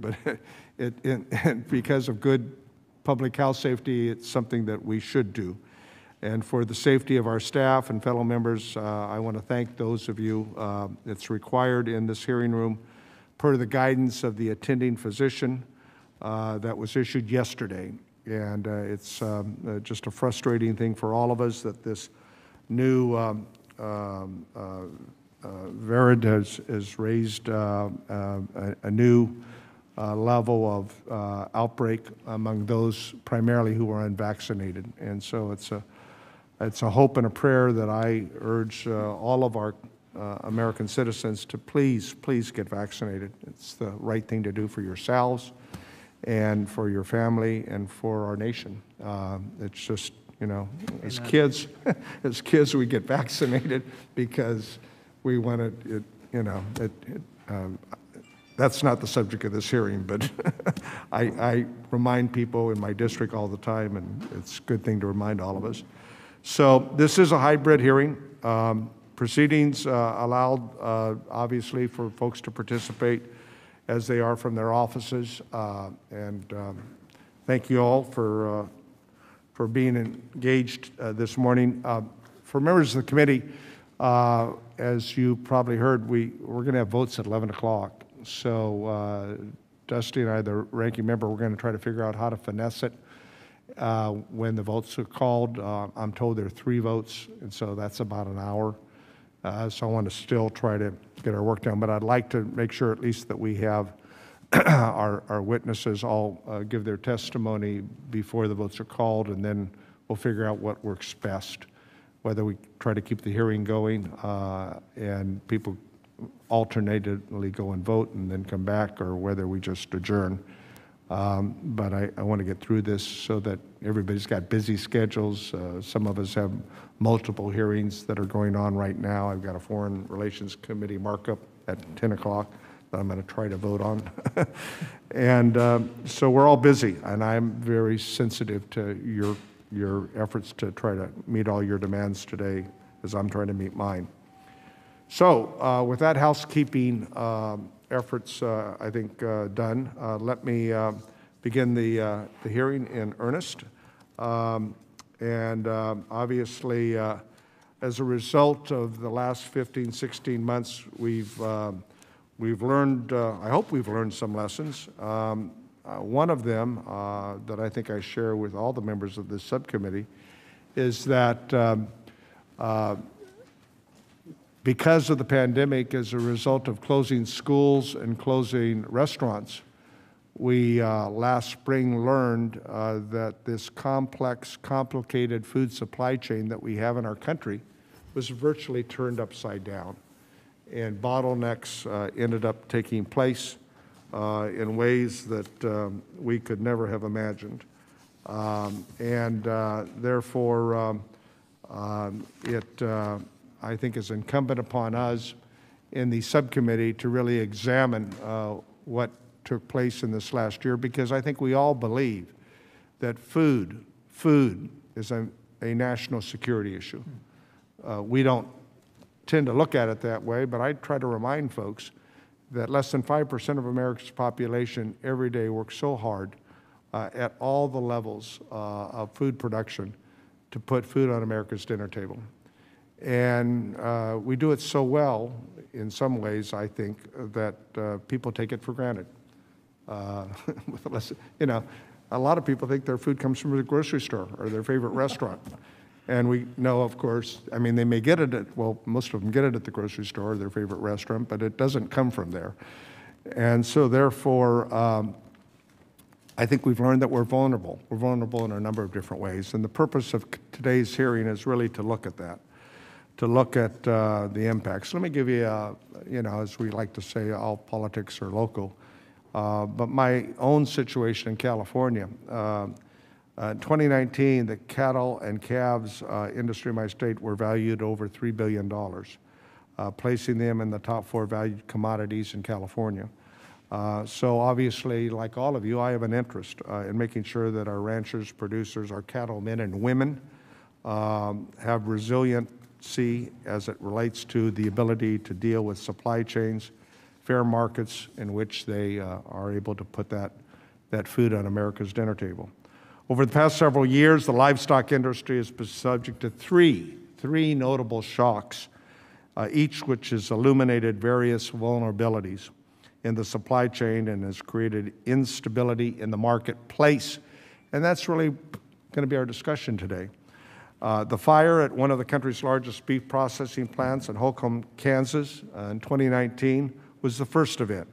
but and because of good public health safety, it's something that we should do. And for the safety of our staff and fellow members, I want to thank those of you. It's required in this hearing room per the guidance of the attending physician that was issued yesterday. And it's just a frustrating thing for all of us that this new variant has raised a new level of outbreak among those primarily who are unvaccinated. And so it's a hope and a prayer that I urge all of our American citizens to please get vaccinated. It's the right thing to do for yourselves and for your family and for our nation. It's just, you know, as kids, we get vaccinated because we want to, you know, that's not the subject of this hearing, but I remind people in my district all the time, and it's a good thing to remind all of us. So this is a hybrid hearing. Proceedings allowed, obviously, for folks to participate as they are from their offices. Thank you all for being engaged this morning. For members of the committee, as you probably heard, we're going to have votes at 11 o'clock. So Dusty and I, the ranking member, we're going to try to figure out how to finesse it when the votes are called. I'm told there are 3 votes, and so that's about an hour. So I want to still try to get our work done, but I'd like to make sure at least that we have our witnesses all give their testimony before the votes are called, and then we'll figure out what works best, whether we try to keep the hearing going and people alternately go and vote and then come back, or whether we just adjourn. But I want to get through this so that everybody's got busy schedules. Some of us have multiple hearings that are going on right now. I've got a Foreign Relations Committee markup at 10 o'clock that I'm going to try to vote on. And so we're all busy, and I'm very sensitive to your efforts to try to meet all your demands today as I'm trying to meet mine. So with that housekeeping efforts, I think, done, let me begin the hearing in earnest. Obviously, as a result of the last 15, 16 months, we've learned, I hope we've learned some lessons. One of them that I think I share with all the members of this subcommittee is that because of the pandemic, as a result of closing schools and closing restaurants, we last spring learned that this complex, complicated food supply chain that we have in our country was virtually turned upside down. And bottlenecks ended up taking place in ways that we could never have imagined. Therefore, I think is incumbent upon us in the subcommittee to really examine what took place in this last year, because I think we all believe that food is a national security issue. We don't tend to look at it that way, but I try to remind folks that less than 5% of America's population every day works so hard at all the levels of food production to put food on America's dinner table. And we do it so well, in some ways, I think, that people take it for granted. You know, a lot of people think their food comes from the grocery store or their favorite restaurant. And we know, of course, I mean, they may get it at, well, most of them get it at the grocery store or their favorite restaurant, but it doesn't come from there. And so, therefore, I think we've learned that we're vulnerable. We're vulnerable in a number of different ways. And the purpose of today's hearing is really to look at that, to look at the impacts. Let me give you, you know, as we like to say, all politics are local. But my own situation in California, in 2019, the cattle and calves industry in my state were valued over $3 billion, placing them in the top 4 valued commodities in California. So obviously, like all of you, I have an interest in making sure that our ranchers, producers, our cattlemen and women have resiliency as it relates to the ability to deal with supply chains, fair markets in which they are able to put that food on America's dinner table. Over the past several years, the livestock industry has been subject to three notable shocks, each which has illuminated various vulnerabilities in the supply chain and has created instability in the marketplace. And that's really going to be our discussion today. The fire at one of the country's largest beef processing plants in Holcomb, Kansas in 2019 was the first event.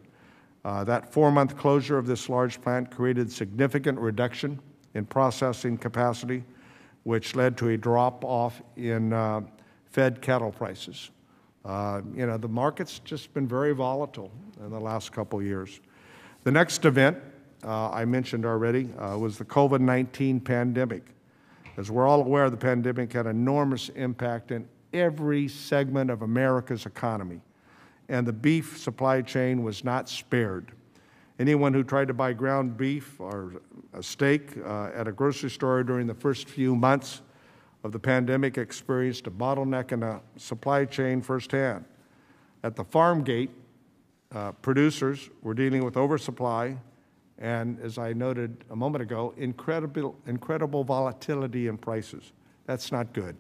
That 4-month closure of this large plant created significant reduction in processing capacity, which led to a drop-off in fed cattle prices. The market's just been very volatile in the last couple of years. The next event I mentioned already was the COVID-19 pandemic. As we're all aware, the pandemic had enormous impact in every segment of America's economy, and the beef supply chain was not spared. Anyone who tried to buy ground beef or a steak at a grocery store during the first few months of the pandemic experienced a bottleneck in the supply chain firsthand. At the farm gate, producers were dealing with oversupply and, as I noted a moment ago, incredible volatility in prices. That's not good.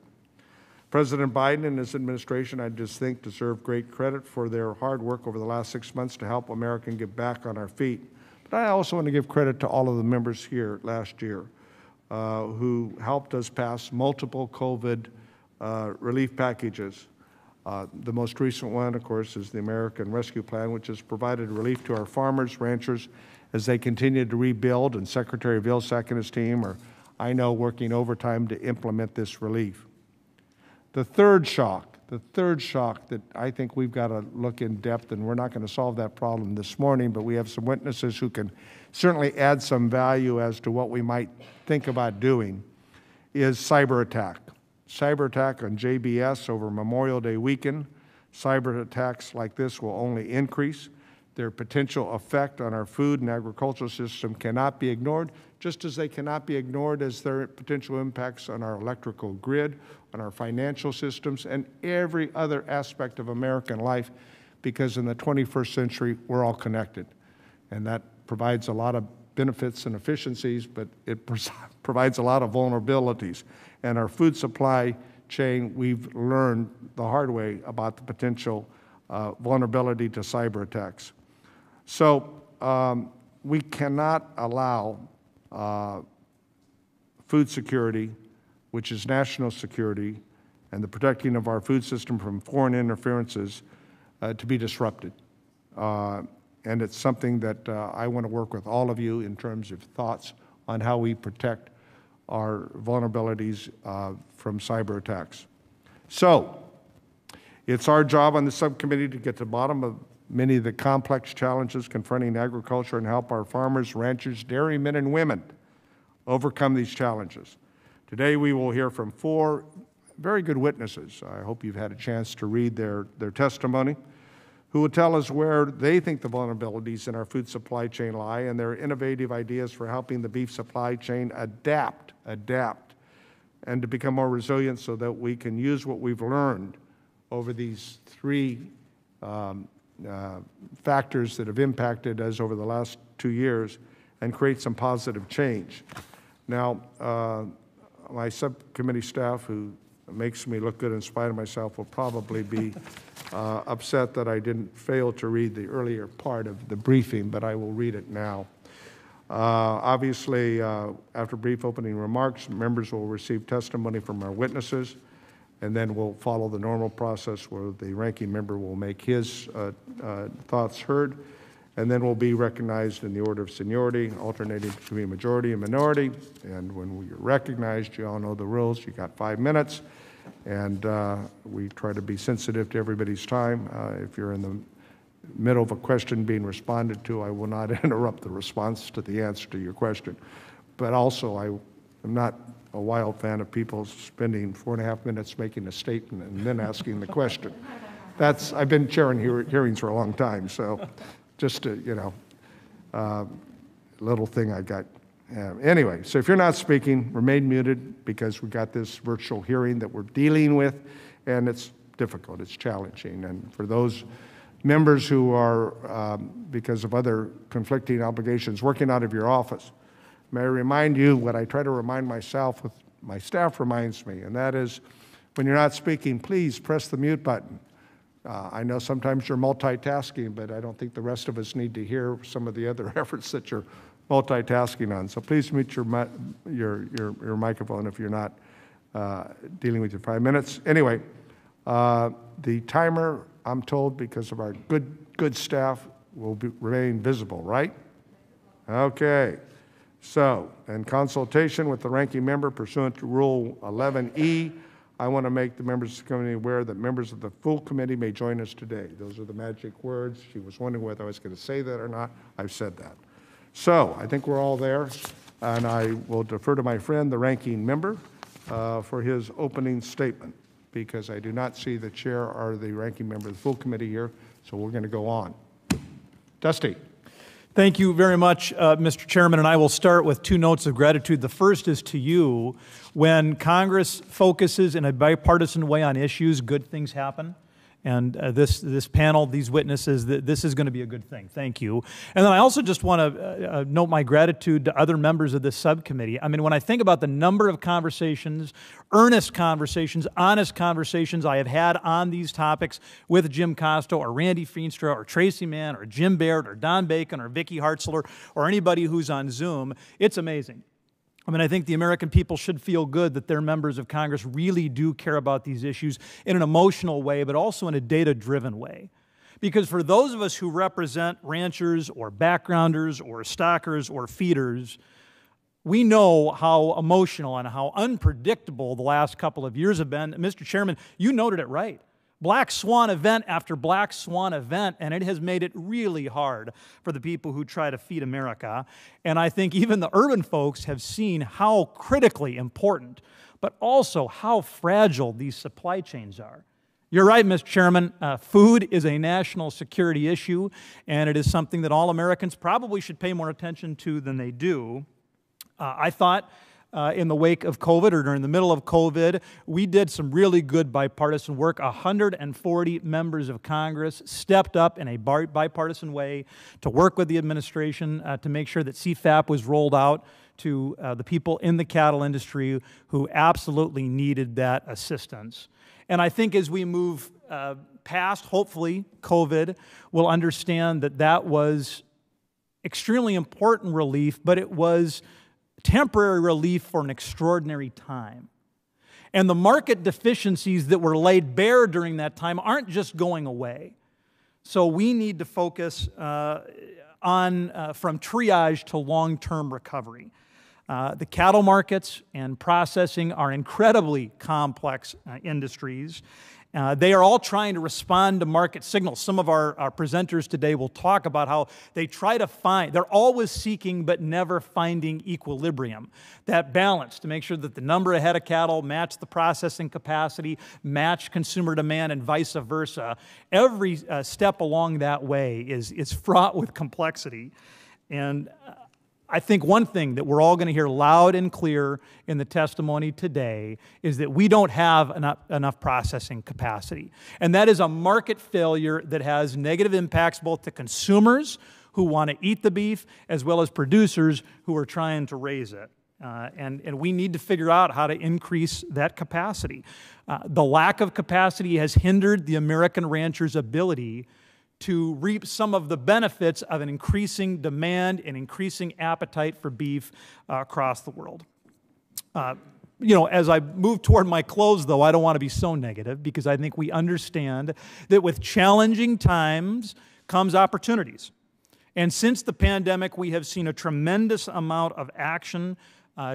President Biden and his administration, I just think, deserve great credit for their hard work over the last 6 months to help America get back on our feet. But I also want to give credit to all of the members here last year who helped us pass multiple COVID relief packages. The most recent one, of course, is the American Rescue Plan, which has provided relief to our farmers, ranchers, as they continue to rebuild, and Secretary Vilsack and his team are, I know, working overtime to implement this relief. The third shock that I think we've got to look in depth, and we're not going to solve that problem this morning, but we have some witnesses who can certainly add some value as to what we might think about doing, is cyber attack. Cyber attack on JBS over Memorial Day weekend. Cyber attacks like this will only increase. Their potential effect on our food and agricultural system cannot be ignored, just as they cannot be ignored as their potential impacts on our electrical grid, on our financial systems, and every other aspect of American life, because in the 21st century, we're all connected. And that provides a lot of benefits and efficiencies, but it provides a lot of vulnerabilities. And our food supply chain, we've learned the hard way about the potential vulnerability to cyber attacks. So we cannot allow food security, which is national security, and the protecting of our food system from foreign interferences to be disrupted. And it's something that I want to work with all of you in terms of thoughts on how we protect our vulnerabilities from cyber attacks. So it's our job on the subcommittee to get to the bottom of many of the complex challenges confronting agriculture and help our farmers, ranchers, dairymen, and women overcome these challenges. Today we will hear from 4 very good witnesses. I hope you've had a chance to read their testimony, who will tell us where they think the vulnerabilities in our food supply chain lie and their innovative ideas for helping the beef supply chain adapt, and to become more resilient so that we can use what we've learned over these 3 factors that have impacted us over the last 2 years and create some positive change. Now, my subcommittee staff, who makes me look good in spite of myself, will probably be upset that I didn't fail to read the earlier part of the briefing, but I will read it now. Obviously, after brief opening remarks, members will receive testimony from our witnesses, and then we'll follow the normal process where the ranking member will make his thoughts heard, and then we'll be recognized in the order of seniority, alternating between majority and minority. And when you're recognized, you all know the rules. You got 5 minutes, and we try to be sensitive to everybody's time. If you're in the middle of a question being responded to, I will not interrupt the response to the answer to your question. But also, I am not a wild fan of people spending 4.5 minutes making a statement and then asking the question. I've been chairing hearings for a long time, so just a, little thing I got. Anyway, so if you're not speaking, remain muted, because we got this virtual hearing that we're dealing with, and it's difficult, it's challenging. And for those members who are, because of other conflicting obligations, working out of your office, may I remind you what I try to remind myself, with my staff reminds me, and that is, when you're not speaking, please press the mute button. I know sometimes you're multitasking, but I don't think the rest of us need to hear some of the other efforts that you're multitasking on. So please mute your microphone if you're not dealing with your 5 minutes. Anyway, the timer, I'm told, because of our good staff, will remain visible, right? Okay. So, in consultation with the ranking member pursuant to Rule 11E, I want to make the members of the committee aware that members of the full committee may join us today. Those are the magic words. She was wondering whether I was going to say that or not. I've said that. So, I think we're all there, and I will defer to my friend, the ranking member, for his opening statement, because I do not see the chair or the ranking member of the full committee here, so we're going to go on. Dusty. Thank you very much, Mr. Chairman, and I will start with 2 notes of gratitude. The first is to you. When Congress focuses in a bipartisan way on issues, good things happen. And this panel, these witnesses, this is going to be a good thing. Thank you. And then I also just want to note my gratitude to other members of this subcommittee. I mean, when I think about the number of conversations, earnest conversations, honest conversations I have had on these topics with Jim Costo or Randy Feenstra or Tracy Mann or Jim Baird or Don Bacon or Vicki Hartzler or anybody who's on Zoom, it's amazing. I mean, I think the American people should feel good that their members of Congress really do care about these issues in an emotional way, but also in a data-driven way. Because for those of us who represent ranchers or backgrounders or stockers or feeders, we know how emotional and how unpredictable the last couple of years have been. Mr. Chairman, you noted it right. Black swan event after black swan event, and it has made it really hard for the people who try to feed America. And I think even the urban folks have seen how critically important, but also how fragile these supply chains are. You're right, Mr. Chairman. Food is a national security issue, and it is something that all Americans probably should pay more attention to than they do. I thought in the wake of COVID, or during the middle of COVID, we did some really good bipartisan work. 140 members of Congress stepped up in a bipartisan way to work with the administration to make sure that CFAP was rolled out to the people in the cattle industry who absolutely needed that assistance. And I think as we move past, hopefully, COVID, we'll understand that that was extremely important relief, but it was temporary relief for an extraordinary time. And the market deficiencies that were laid bare during that time aren't just going away. So we need to focus on from triage to long-term recovery. The cattle markets and processing are incredibly complex industries. They are all trying to respond to market signals. Some of our presenters today will talk about how they try to find, they're always seeking but never finding equilibrium, that balance to make sure that the number of head of cattle match the processing capacity, match consumer demand, and vice versa. Every step along that way is fraught with complexity. And I think one thing that we're all going to hear loud and clear in the testimony today is that we don't have enough processing capacity. And that is a market failure that has negative impacts both to consumers who want to eat the beef as well as producers who are trying to raise it. And we need to figure out how to increase that capacity. The lack of capacity has hindered the American rancher's ability to reap some of the benefits of an increasing demand and increasing appetite for beef across the world. As I move toward my close, though, I don't want to be so negative because I think we understand that with challenging times comes opportunities. And since the pandemic, we have seen a tremendous amount of action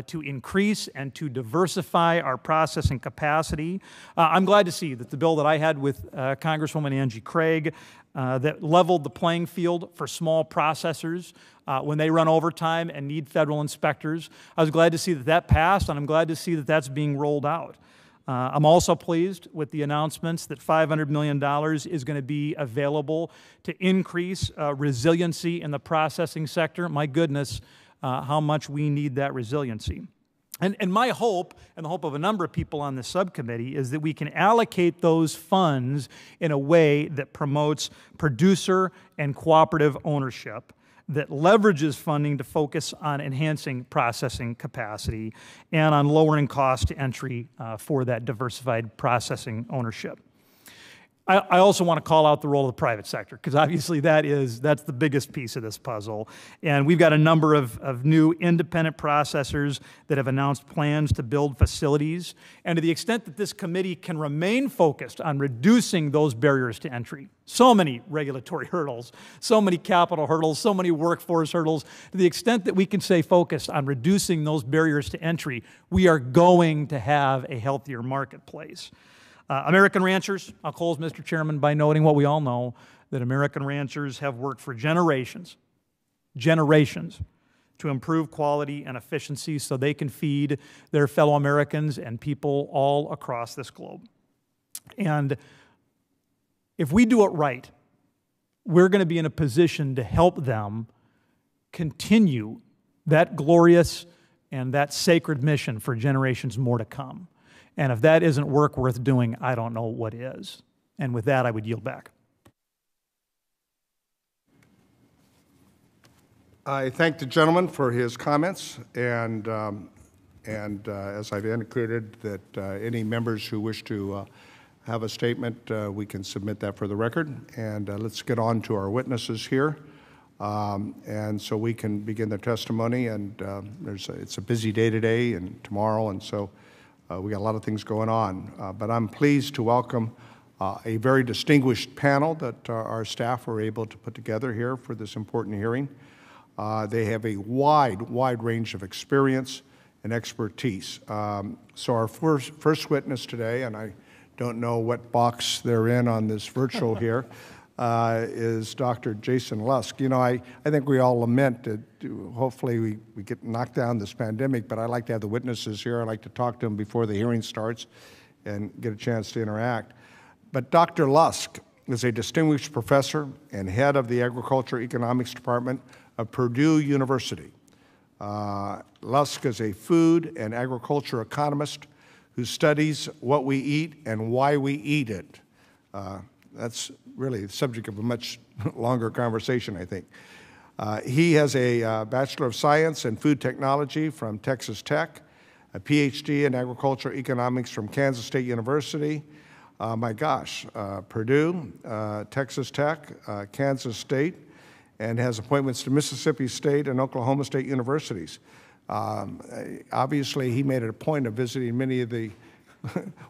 to increase and to diversify our processing capacity. I'm glad to see that the bill that I had with Congresswoman Angie Craig that leveled the playing field for small processors when they run overtime and need federal inspectors. I was glad to see that that passed, and I'm glad to see that that's being rolled out. I'm also pleased with the announcements that $500 million is going to be available to increase resiliency in the processing sector. My goodness, how much we need that resiliency. And my hope, and the hope of a number of people on this subcommittee, is that we can allocate those funds in a way that promotes producer and cooperative ownership, that leverages funding to focus on enhancing processing capacity and on lowering cost to entry for that diversified processing ownership. I also want to call out the role of the private sector, because obviously that's the biggest piece of this puzzle. And we've got a number of new independent processors that have announced plans to build facilities. And to the extent that this committee can remain focused on reducing those barriers to entry, so many regulatory hurdles, so many capital hurdles, so many workforce hurdles, to the extent that we can stay focused on reducing those barriers to entry, we are going to have a healthier marketplace. American ranchers, I'll close, Mr. Chairman, by noting what we all know, that American ranchers have worked for generations to improve quality and efficiency so they can feed their fellow Americans and people all across this globe. And if we do it right, we're going to be in a position to help them continue that glorious and that sacred mission for generations more to come. And if that isn't work worth doing, I don't know what is. And with that, I would yield back. I thank the gentleman for his comments, and as I've indicated, that any members who wish to have a statement, we can submit that for the record. And let's get on to our witnesses here. And so we can begin their testimony, and it's a busy day today and tomorrow, and so we got a lot of things going on. But I'm pleased to welcome a very distinguished panel that our staff were able to put together here for this important hearing. They have a wide range of experience and expertise. So our first witness today, and I don't know what box they're in on this virtual here, is Dr. Jason Lusk. You know, I think we all lament that hopefully we get knocked down this pandemic, but I like to have the witnesses here. I like to talk to them before the hearing starts and get a chance to interact. But Dr. Lusk is a distinguished professor and head of the Agriculture Economics Department of Purdue University. Lusk is a food and agriculture economist who studies what we eat and why we eat it. That's really the subject of a much longer conversation, I think. He has a Bachelor of Science in Food Technology from Texas Tech, a PhD in Agricultural Economics from Kansas State University, Purdue, Texas Tech, Kansas State, and has appointments to Mississippi State and Oklahoma State universities. Obviously, he made it a point of visiting many of the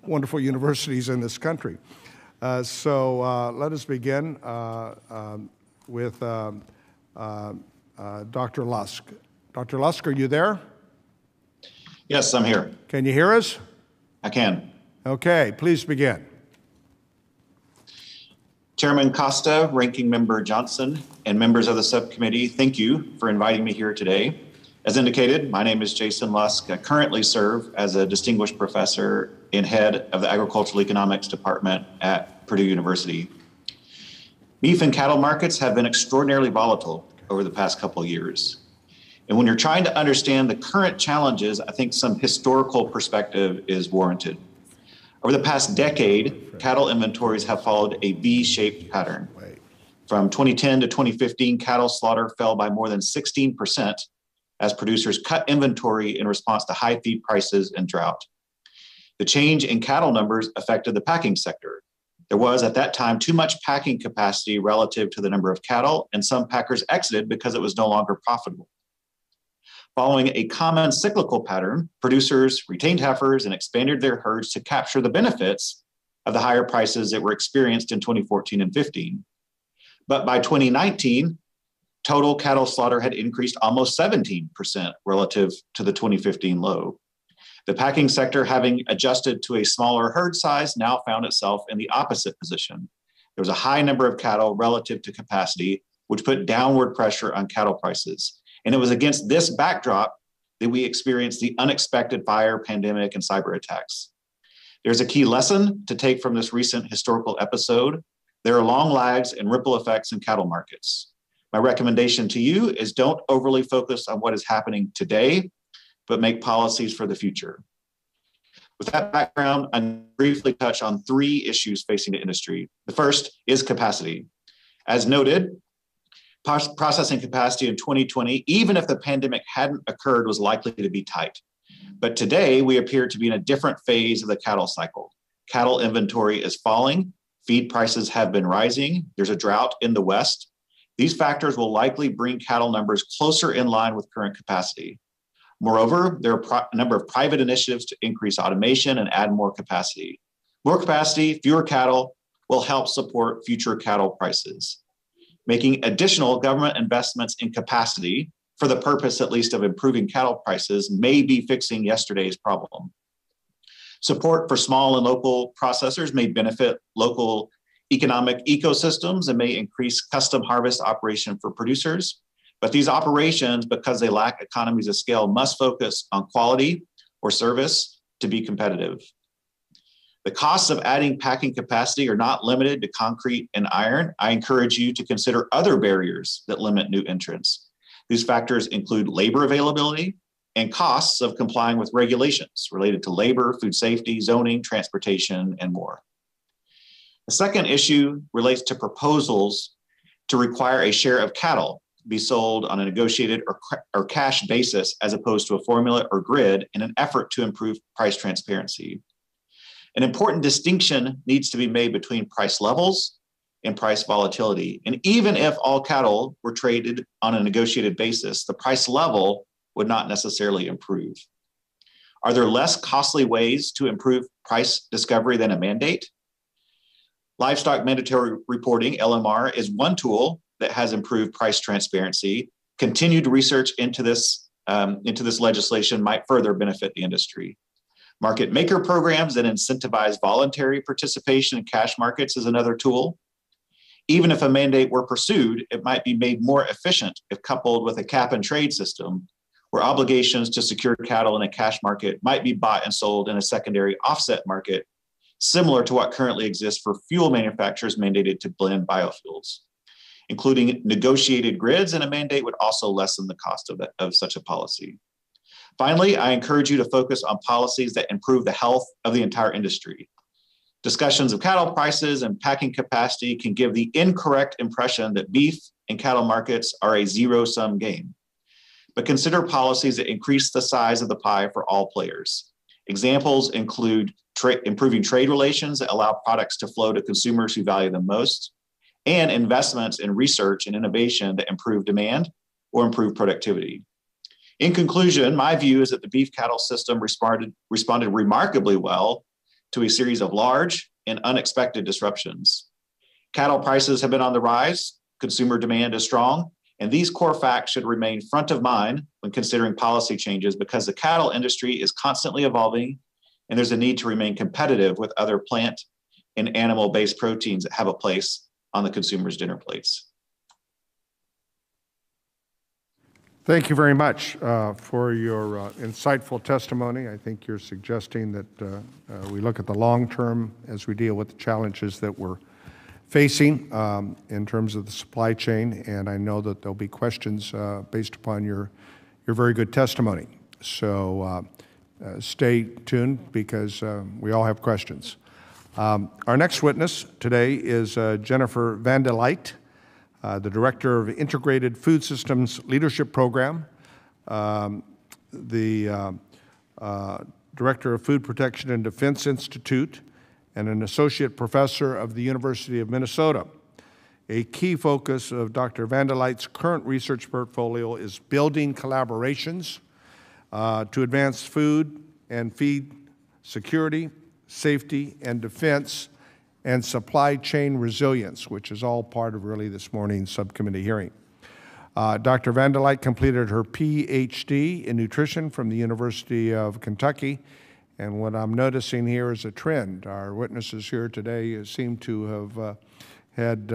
wonderful universities in this country. So let us begin with Dr. Lusk. Dr. Lusk, are you there? Yes, I'm here. Can you hear us? I can. Okay, please begin. Chairman Costa, Ranking Member Johnson, and members of the subcommittee, thank you for inviting me here today. As indicated, my name is Jason Lusk. I currently serve as a distinguished professor and head of the Agricultural Economics Department at Purdue University. Beef and cattle markets have been extraordinarily volatile over the past couple of years. And when you're trying to understand the current challenges, I think some historical perspective is warranted. Over the past decade, cattle inventories have followed a V-shaped pattern. From 2010 to 2015, cattle slaughter fell by more than 16% as producers cut inventory in response to high feed prices and drought. The change in cattle numbers affected the packing sector. There was, at that time, too much packing capacity relative to the number of cattle, and some packers exited because it was no longer profitable. Following a common cyclical pattern, producers retained heifers and expanded their herds to capture the benefits of the higher prices that were experienced in 2014 and 15. But by 2019, total cattle slaughter had increased almost 17% relative to the 2015 low. The packing sector, having adjusted to a smaller herd size, now found itself in the opposite position. There was a high number of cattle relative to capacity, which put downward pressure on cattle prices. And it was against this backdrop that we experienced the unexpected fire, pandemic, and cyber attacks. There's a key lesson to take from this recent historical episode. There are long lags and ripple effects in cattle markets. My recommendation to you is don't overly focus on what is happening today. but make policies for the future. With that background, I'll briefly touch on 3 issues facing the industry. The first is capacity. As noted, processing capacity in 2020, even if the pandemic hadn't occurred, was likely to be tight. But today, we appear to be in a different phase of the cattle cycle. Cattle inventory is falling, feed prices have been rising, there's a drought in the West. These factors will likely bring cattle numbers closer in line with current capacity. Moreover, there are a number of private initiatives to increase automation and add more capacity. More capacity, fewer cattle will help support future cattle prices. Making additional government investments in capacity for the purpose, at least, of improving cattle prices may be fixing yesterday's problem. Support for small and local processors may benefit local economic ecosystems and may increase custom harvest operation for producers. But these operations, because they lack economies of scale, must focus on quality or service to be competitive. The costs of adding packing capacity are not limited to concrete and iron. I encourage you to consider other barriers that limit new entrants. These factors include labor availability and costs of complying with regulations related to labor, food safety, zoning, transportation, and more. The second issue relates to proposals to require a share of cattle be sold on a negotiated or cash basis as opposed to a formula or grid in an effort to improve price transparency. An important distinction needs to be made between price levels and price volatility. And even if all cattle were traded on a negotiated basis, the price level would not necessarily improve. Are there less costly ways to improve price discovery than a mandate? Livestock mandatory reporting, LMR, is one tool that has improved price transparency. Continued research into this legislation might further benefit the industry. Market maker programs that incentivize voluntary participation in cash markets is another tool. Even if a mandate were pursued, it might be made more efficient if coupled with a cap and trade system where obligations to secure cattle in a cash market might be bought and sold in a secondary offset market, similar to what currently exists for fuel manufacturers mandated to blend biofuels. Including negotiated grids and a mandate would also lessen the cost of such a policy. Finally, I encourage you to focus on policies that improve the health of the entire industry. Discussions of cattle prices and packing capacity can give the incorrect impression that beef and cattle markets are a zero-sum game. But consider policies that increase the size of the pie for all players. Examples include improving trade relations that allow products to flow to consumers who value them most, and investments in research and innovation that improve demand or improve productivity. In conclusion, my view is that the beef cattle system responded remarkably well to a series of large and unexpected disruptions. Cattle prices have been on the rise, consumer demand is strong, and these core facts should remain front of mind when considering policy changes because the cattle industry is constantly evolving and there's a need to remain competitive with other plant and animal-based proteins that have a place on the consumer's dinner plates. Thank you very much for your insightful testimony. I think you're suggesting that we look at the long term as we deal with the challenges that we're facing in terms of the supply chain, and I know that there'll be questions based upon your very good testimony. So stay tuned because we all have questions. Our next witness today is Jennifer Van der Leit, the Director of Integrated Food Systems Leadership Program, the Director of Food Protection and Defense Institute, and an Associate Professor of the University of Minnesota. A key focus of Dr. Van der Leit's current research portfolio is building collaborations to advance food and feed security, safety, and defense, and supply chain resilience, which is all part of really this morning's subcommittee hearing. Dr. Van der Leit completed her PhD in nutrition from the University of Kentucky, and what I'm noticing here is a trend. Our witnesses here today seem to have had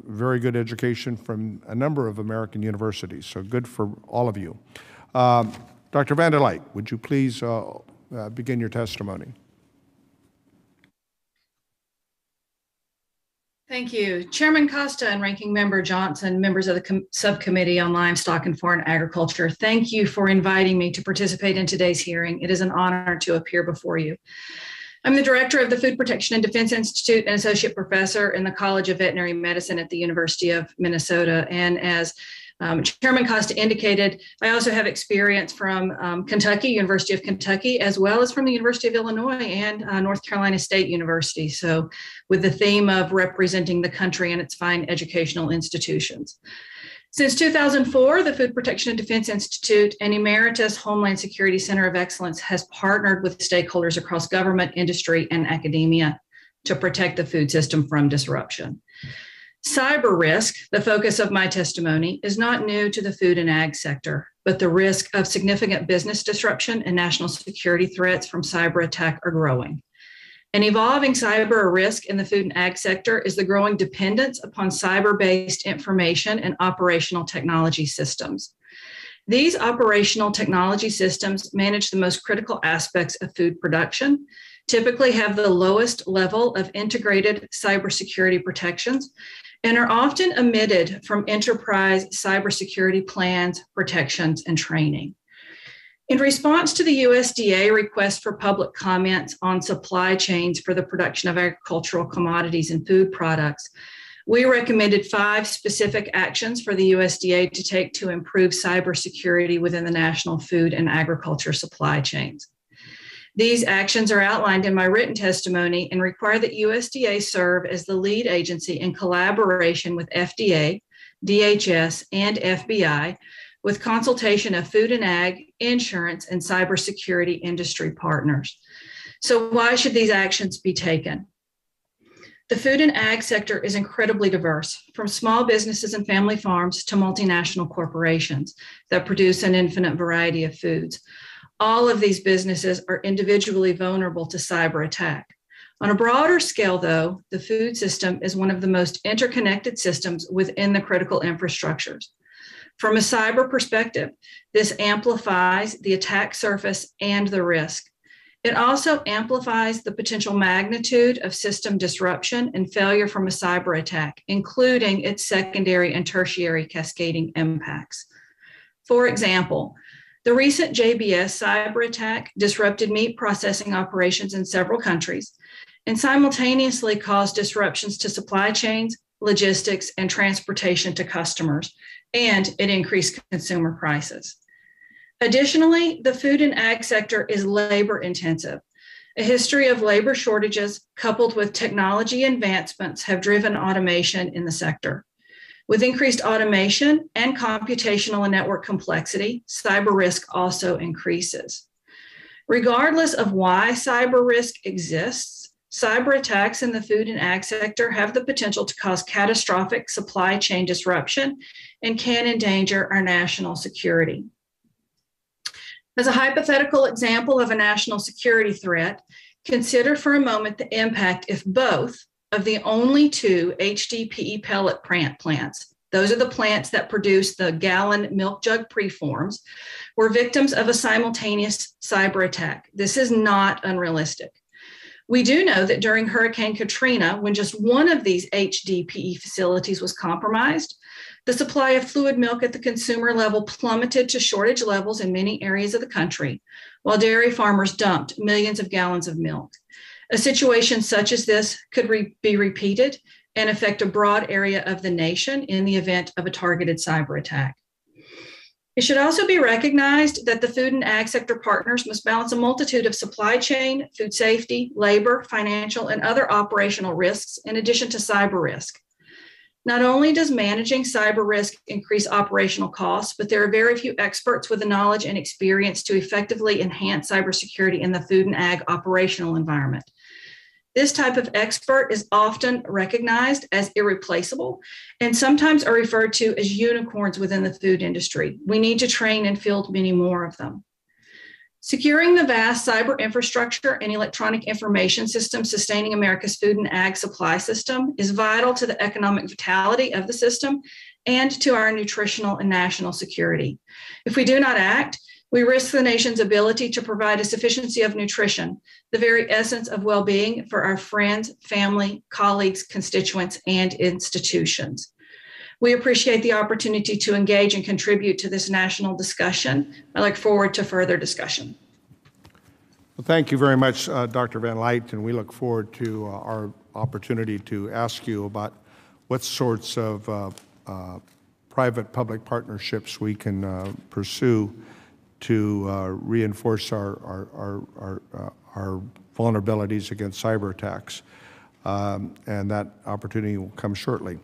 very good education from a number of American universities, so good for all of you. Dr. Van der Leit, would you please begin your testimony? Thank you. Chairman Costa and Ranking Member Johnson, members of the Subcommittee on Livestock and Foreign Agriculture, thank you for inviting me to participate in today's hearing. It is an honor to appear before you. I'm the director of the Food Protection and Defense Institute and associate professor in the College of Veterinary Medicine at the University of Minnesota. And as Chairman Costa indicated, I also have experience from Kentucky, University of Kentucky, as well as from the University of Illinois and North Carolina State University. So with the theme of representing the country and its fine educational institutions. Since 2004, the Food Protection and Defense Institute and Emeritus Homeland Security Center of Excellence has partnered with stakeholders across government, industry, and academia to protect the food system from disruption. Cyber risk, the focus of my testimony, is not new to the food and ag sector, but the risk of significant business disruption and national security threats from cyber attack are growing. An evolving cyber risk in the food and ag sector is the growing dependence upon cyber-based information and operational technology systems. These operational technology systems manage the most critical aspects of food production, typically have the lowest level of integrated cybersecurity protections, and are often omitted from enterprise cybersecurity plans, protections, and training. In response to the USDA request for public comments on supply chains for the production of agricultural commodities and food products, we recommended 5 specific actions for the USDA to take to improve cybersecurity within the national food and agriculture supply chains. These actions are outlined in my written testimony and require that USDA serve as the lead agency in collaboration with FDA, DHS, and FBI with consultation of food and ag, insurance, and cybersecurity industry partners. So why should these actions be taken? The food and ag sector is incredibly diverse, from small businesses and family farms to multinational corporations that produce an infinite variety of foods. All of these businesses are individually vulnerable to cyber attack. On a broader scale, though, the food system is one of the most interconnected systems within the critical infrastructures. From a cyber perspective, this amplifies the attack surface and the risk. It also amplifies the potential magnitude of system disruption and failure from a cyber attack, including its secondary and tertiary cascading impacts. For example, the recent Jbs cyber attack disrupted meat processing operations in several countries and simultaneously caused disruptions to supply chains, logistics, and transportation to customers, and it increased consumer prices. Additionally, the food and ag sector is labor intensive. A history of labor shortages coupled with technology advancements have driven automation in the sector. With increased automation and computational and network complexity, cyber risk also increases. Regardless of why cyber risk exists, cyber attacks in the food and ag sector have the potential to cause catastrophic supply chain disruption and can endanger our national security. As a hypothetical example of a national security threat, consider for a moment the impact if both of the only 2 HDPE pellet plants, those are the plants that produce the gallon milk jug preforms, were victims of a simultaneous cyber attack. This is not unrealistic. We do know that during Hurricane Katrina, when just one of these HDPE facilities was compromised, the supply of fluid milk at the consumer level plummeted to shortage levels in many areas of the country, while dairy farmers dumped millions of gallons of milk. A situation such as this could be repeated and affect a broad area of the nation in the event of a targeted cyber attack. It should also be recognized that the food and ag sector partners must balance a multitude of supply chain, food safety, labor, financial, and other operational risks in addition to cyber risk. Not only does managing cyber risk increase operational costs, but there are very few experts with the knowledge and experience to effectively enhance cybersecurity in the food and ag operational environment. This type of expert is often recognized as irreplaceable and sometimes are referred to as unicorns within the food industry. We need to train and field many more of them. Securing the vast cyber infrastructure and electronic information systems sustaining America's food and ag supply system is vital to the economic vitality of the system and to our nutritional and national security. If we do not act, We risk the nation's ability to provide a sufficiency of nutrition, the very essence of well-being for our friends, family, colleagues, constituents, and institutions. We appreciate the opportunity to engage and contribute to this national discussion. I look forward to further discussion. Well, thank you very much, Dr. Van Light, and we look forward to our opportunity to ask you about what sorts of private-public partnerships we can pursue to reinforce our vulnerabilities against cyber attacks, and that opportunity will come shortly.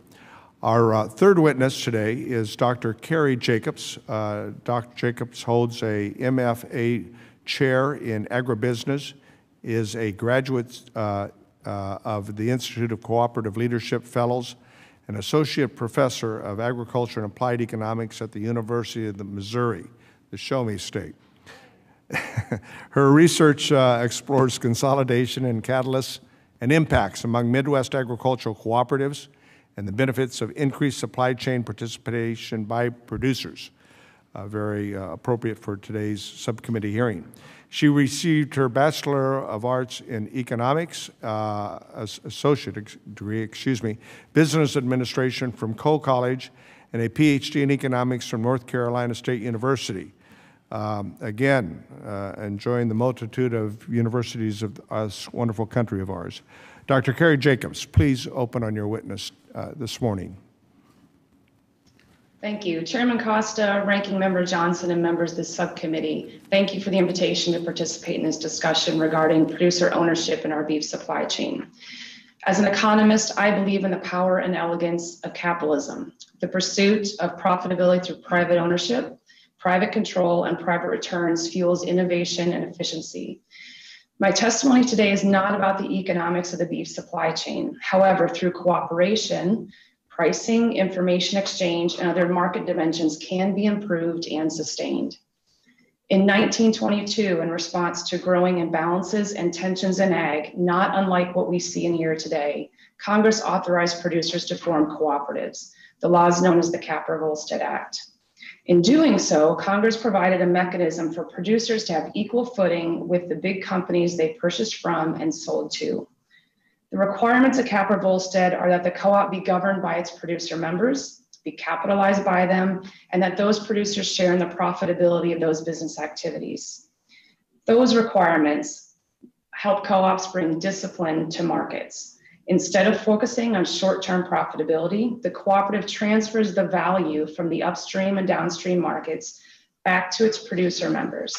Our third witness today is Dr. Carey Jacobs. Dr. Jacobs holds a MFA chair in agribusiness, is a graduate of the Institute of Cooperative Leadership Fellows, an associate professor of agriculture and applied economics at the University of Missouri, the Show Me State. Her research explores consolidation and catalysts and impacts among Midwest agricultural cooperatives and the benefits of increased supply chain participation by producers. Very appropriate for today's subcommittee hearing. She received her Bachelor of Arts in Economics, associate degree, Business Administration from Cole College, and a PhD in Economics from North Carolina State University. Again, enjoying the multitude of universities of this wonderful country of ours. Dr. Carey Jacobs, please open on your witness this morning. Thank you. Chairman Costa, Ranking Member Johnson, and members of the subcommittee, thank you for the invitation to participate in this discussion regarding producer ownership in our beef supply chain. As an economist, I believe in the power and elegance of capitalism, the pursuit of profitability through private ownership, private control, and private returns fuels innovation and efficiency. My testimony today is not about the economics of the beef supply chain. However, through cooperation, pricing, information exchange, and other market dimensions can be improved and sustained. In 1922, in response to growing imbalances and tensions in ag, not unlike what we see and hear today, Congress authorized producers to form cooperatives, the laws known as the Capri Volstead Act. In doing so, Congress provided a mechanism for producers to have equal footing with the big companies they purchased from and sold to. The requirements of Capri Volstead are that the co-op be governed by its producer members, be capitalized by them, and that those producers share in the profitability of those business activities. Those requirements help co-ops bring discipline to markets. Instead of focusing on short-term profitability, the cooperative transfers the value from the upstream and downstream markets back to its producer members.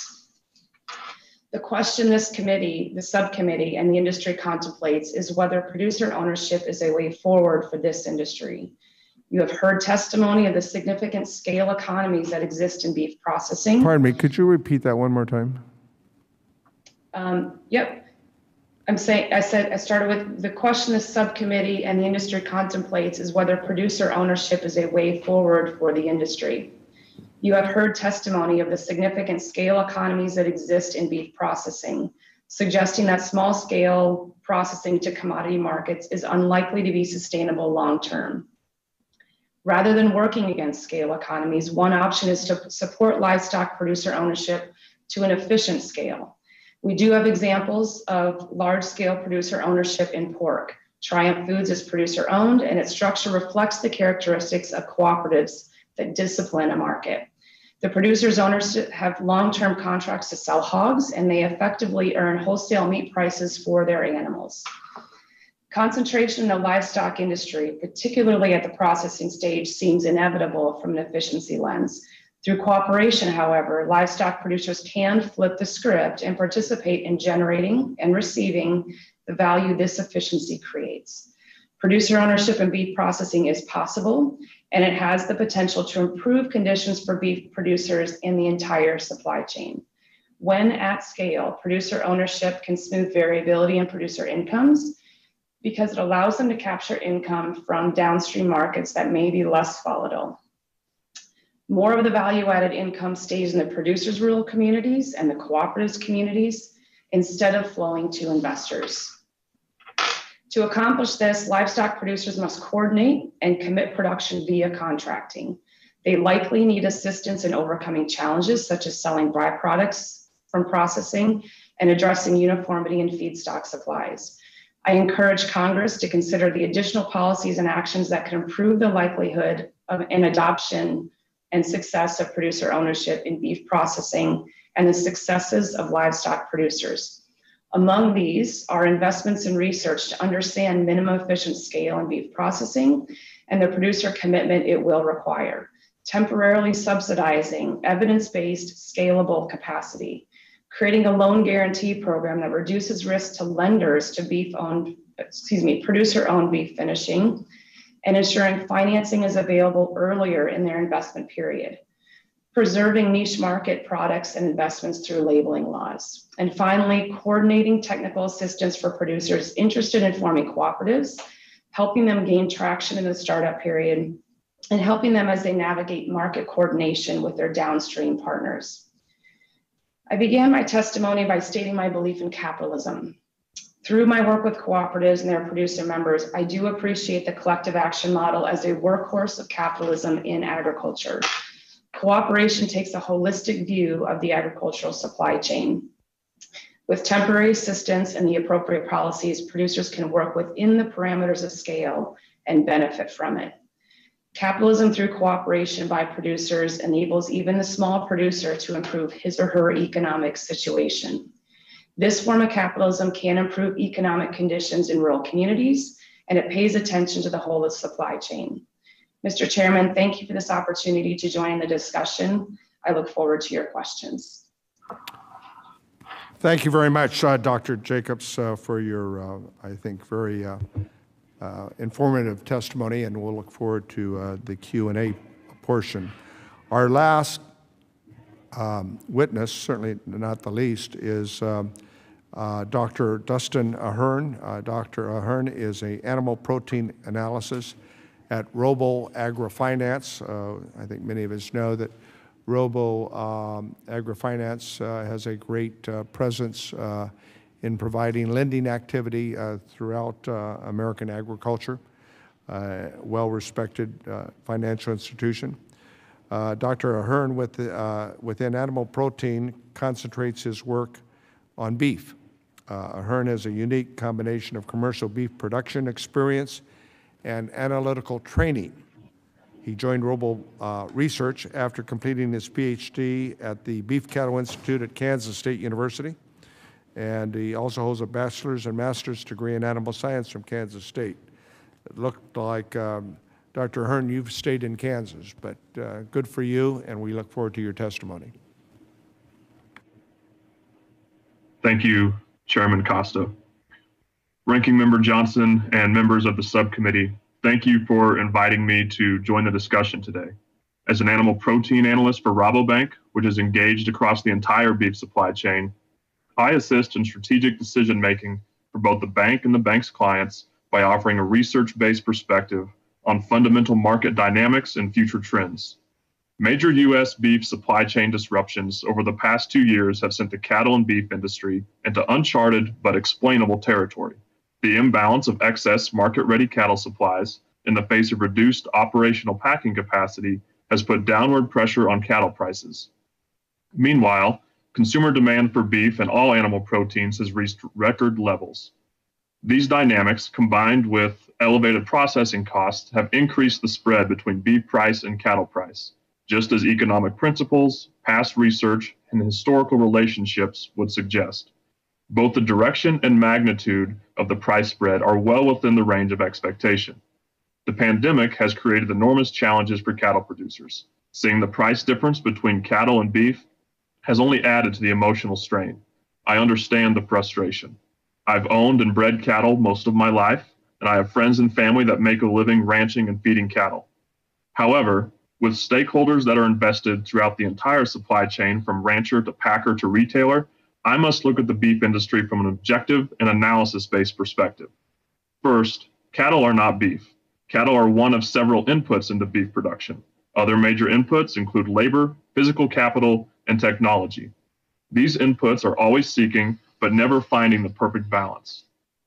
The question this committee, the subcommittee, and the industry contemplates is whether producer ownership is a way forward for this industry. You have heard testimony of the significant scale economies that exist in beef processing. Pardon me, could you repeat that one more time? Yep. I started with the question the subcommittee and the industry contemplates is whether producer ownership is a way forward for the industry. You have heard testimony of the significant scale economies that exist in beef processing, suggesting that small scale processing to commodity markets is unlikely to be sustainable long term. Rather than working against scale economies, one option is to support livestock producer ownership to an efficient scale. We do have examples of large scale producer ownership in pork. Triumph Foods is producer owned, and its structure reflects the characteristics of cooperatives that discipline a market. The producers' owners have long-term contracts to sell hogs, and they effectively earn wholesale meat prices for their animals. Concentration in the livestock industry, particularly at the processing stage, seems inevitable from an efficiency lens. Through cooperation, however, livestock producers can flip the script and participate in generating and receiving the value this efficiency creates. Producer ownership in beef processing is possible, and it has the potential to improve conditions for beef producers in the entire supply chain. When at scale, producer ownership can smooth variability in producer incomes because it allows them to capture income from downstream markets that may be less volatile. More of the value-added income stays in the producers' rural communities and the cooperatives communities instead of flowing to investors. To accomplish this, livestock producers must coordinate and commit production via contracting. They likely need assistance in overcoming challenges such as selling byproducts from processing and addressing uniformity in feedstock supplies. I encourage Congress to consider the additional policies and actions that can improve the likelihood of an adoption and success of producer ownership in beef processing and the successes of livestock producers. Among these are investments in research to understand minimum efficient scale in beef processing and the producer commitment it will require, temporarily subsidizing evidence-based scalable capacity, creating a loan guarantee program that reduces risk to lenders to producer-owned beef finishing, and ensuring financing is available earlier in their investment period, preserving niche market products and investments through labeling laws, and finally, coordinating technical assistance for producers interested in forming cooperatives, helping them gain traction in the startup period, and helping them as they navigate market coordination with their downstream partners. I began my testimony by stating my belief in capitalism. Through my work with cooperatives and their producer members, I do appreciate the collective action model as a workhorse of capitalism in agriculture. Cooperation takes a holistic view of the agricultural supply chain. With temporary assistance and the appropriate policies, producers can work within the parameters of scale and benefit from it. Capitalism through cooperation by producers enables even the small producer to improve his or her economic situation. This form of capitalism can improve economic conditions in rural communities, and it pays attention to the whole of the supply chain. Mr. Chairman, thank you for this opportunity to join in the discussion. I look forward to your questions. Thank you very much, Dr. Jacobs, for your, I think, very informative testimony, and we'll look forward to the Q&A portion. Our last witness, certainly not the least, is Dr. Dustin Ahern. Dr. Ahern is an animal protein analysis at Robo AgriFinance. I think many of us know that Robo AgriFinance has a great presence in providing lending activity throughout American agriculture, well-respected financial institution. Dr. Ahern within animal protein concentrates his work on beef. Ahern has a unique combination of commercial beef production experience and analytical training. He joined Robo Research after completing his PhD at the Beef Cattle Institute at Kansas State University. And he also holds a bachelor's and master's degree in animal science from Kansas State. It looked like, Dr. Ahern, you've stayed in Kansas, but good for you, and we look forward to your testimony. Thank you, Chairman Costa. Ranking Member Johnson and members of the subcommittee, thank you for inviting me to join the discussion today. As an animal protein analyst for Rabobank, which is engaged across the entire beef supply chain, I assist in strategic decision-making for both the bank and the bank's clients by offering a research-based perspective on fundamental market dynamics and future trends. Major U.S. beef supply chain disruptions over the past 2 years have sent the cattle and beef industry into uncharted but explainable territory. The imbalance of excess market-ready cattle supplies in the face of reduced operational packing capacity has put downward pressure on cattle prices. Meanwhile, consumer demand for beef and all animal proteins has reached record levels. These dynamics, combined with elevated processing costs, have increased the spread between beef price and cattle price, just as economic principles, past research, and historical relationships would suggest. Both the direction and magnitude of the price spread are well within the range of expectation. The pandemic has created enormous challenges for cattle producers. Seeing the price difference between cattle and beef has only added to the emotional strain. I understand the frustration. I've owned and bred cattle most of my life, and I have friends and family that make a living ranching and feeding cattle. However, with stakeholders that are invested throughout the entire supply chain from rancher to packer to retailer, I must look at the beef industry from an objective and analysis-based perspective. First, cattle are not beef. Cattle are one of several inputs into beef production. Other major inputs include labor, physical capital, and technology. These inputs are always seeking, but never finding the perfect balance.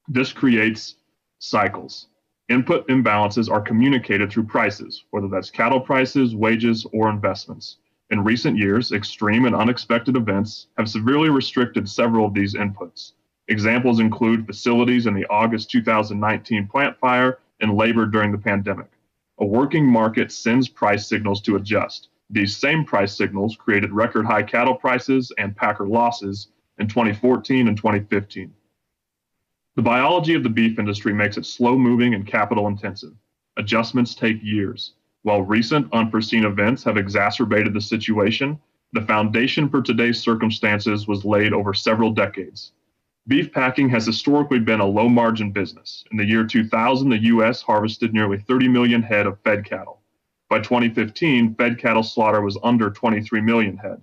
This creates cycles. Input imbalances are communicated through prices, whether that's cattle prices, wages, or investments. In recent years, extreme and unexpected events have severely restricted several of these inputs. Examples include facilities in the August 2019 plant fire and labor during the pandemic. A working market sends price signals to adjust. These same price signals created record high cattle prices and packer losses in 2014 and 2015. The biology of the beef industry makes it slow moving and capital intensive. Adjustments take years. While recent unforeseen events have exacerbated the situation, the foundation for today's circumstances was laid over several decades. Beef packing has historically been a low-margin business. In the year 2000, the U.S. harvested nearly 30 million head of fed cattle. By 2015, fed cattle slaughter was under 23 million head.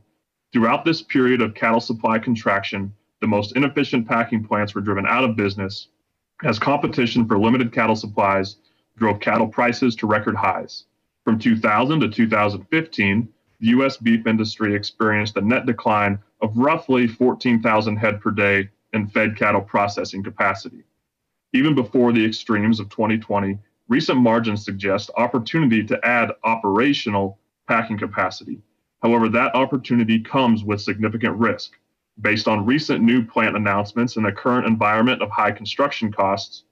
Throughout this period of cattle supply contraction, the most inefficient packing plants were driven out of business as competition for limited cattle supplies drove cattle prices to record highs. From 2000 to 2015, the U.S. beef industry experienced a net decline of roughly 14,000 head per day in fed cattle processing capacity. Even before the extremes of 2020, recent margins suggest opportunity to add operational packing capacity. However, that opportunity comes with significant risk. Based on recent new plant announcements and the current environment of high construction costs,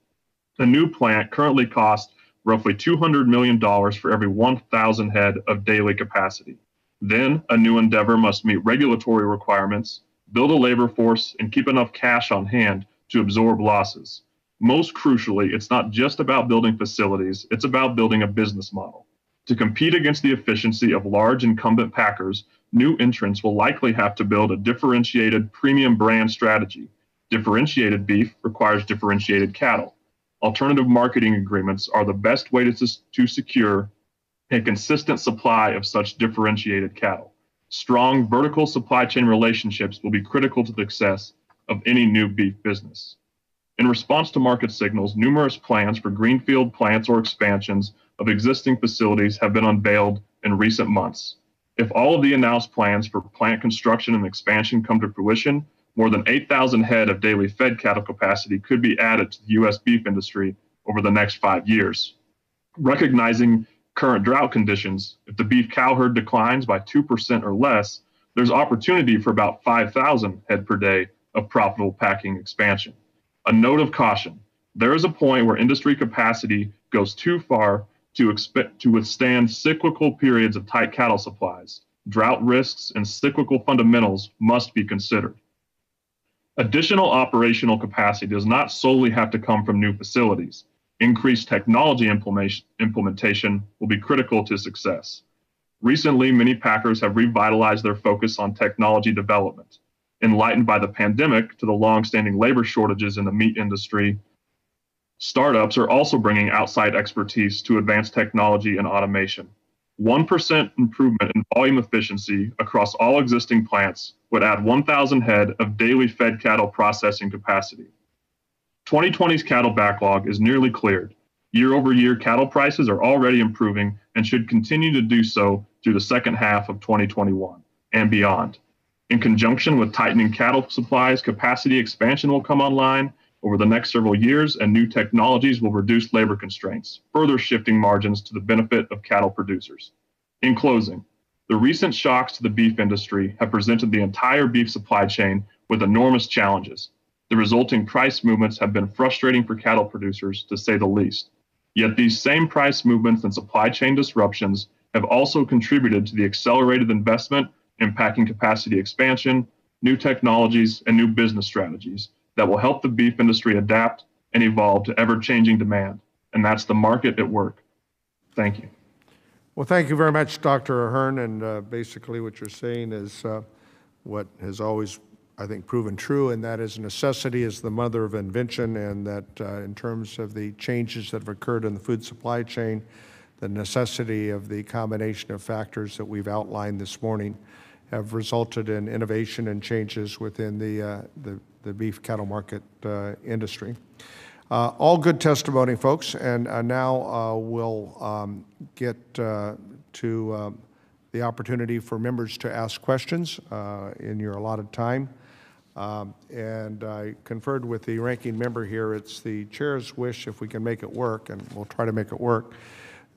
a new plant currently costs roughly $200 million for every 1,000 head of daily capacity. Then, a new endeavor must meet regulatory requirements, build a labor force, and keep enough cash on hand to absorb losses. Most crucially, it's not just about building facilities, it's about building a business model. To compete against the efficiency of large incumbent packers, new entrants will likely have to build a differentiated premium brand strategy. Differentiated beef requires differentiated cattle. Alternative marketing agreements are the best way to secure a consistent supply of such differentiated cattle. Strong vertical supply chain relationships will be critical to the success of any new beef business. In response to market signals, numerous plans for greenfield plants or expansions of existing facilities have been unveiled in recent months. If all of the announced plans for plant construction and expansion come to fruition, more than 8,000 head of daily fed cattle capacity could be added to the U.S. beef industry over the next 5 years. Recognizing current drought conditions, if the beef cow herd declines by 2% or less, there's opportunity for about 5,000 head per day of profitable packing expansion. A note of caution, there is a point where industry capacity goes too far to withstand cyclical periods of tight cattle supplies. Drought risks and cyclical fundamentals must be considered. Additional operational capacity does not solely have to come from new facilities. Increased technology implementation will be critical to success. Recently, many packers have revitalized their focus on technology development. Enlightened by the pandemic to the long-standing labor shortages in the meat industry, startups are also bringing outside expertise to advance technology and automation. 1% improvement in volume efficiency across all existing plants would add 1,000 head of daily fed cattle processing capacity. 2020's cattle backlog is nearly cleared. Year-over-year cattle prices are already improving and should continue to do so through the second half of 2021 and beyond. In conjunction with tightening cattle supplies, capacity expansion will come online over the next several years, and new technologies will reduce labor constraints, further shifting margins to the benefit of cattle producers. In closing, the recent shocks to the beef industry have presented the entire beef supply chain with enormous challenges. The resulting price movements have been frustrating for cattle producers, to say the least. Yet these same price movements and supply chain disruptions have also contributed to the accelerated investment in packing capacity expansion, new technologies, and new business strategies that will help the beef industry adapt and evolve to ever-changing demand. And that's the market at work. Thank you. Well, thank you very much, Dr. Ahern. And basically what you're saying is what has always, I think, proven true, and that is necessity is the mother of invention, and that in terms of the changes that have occurred in the food supply chain, the necessity of the combination of factors that we've outlined this morning have resulted in innovation and changes within the beef cattle market industry. All good testimony, folks, and now we'll get to the opportunity for members to ask questions in your allotted time. And I conferred with the ranking member here. It's the chair's wish, if we can make it work, and we'll try to make it work,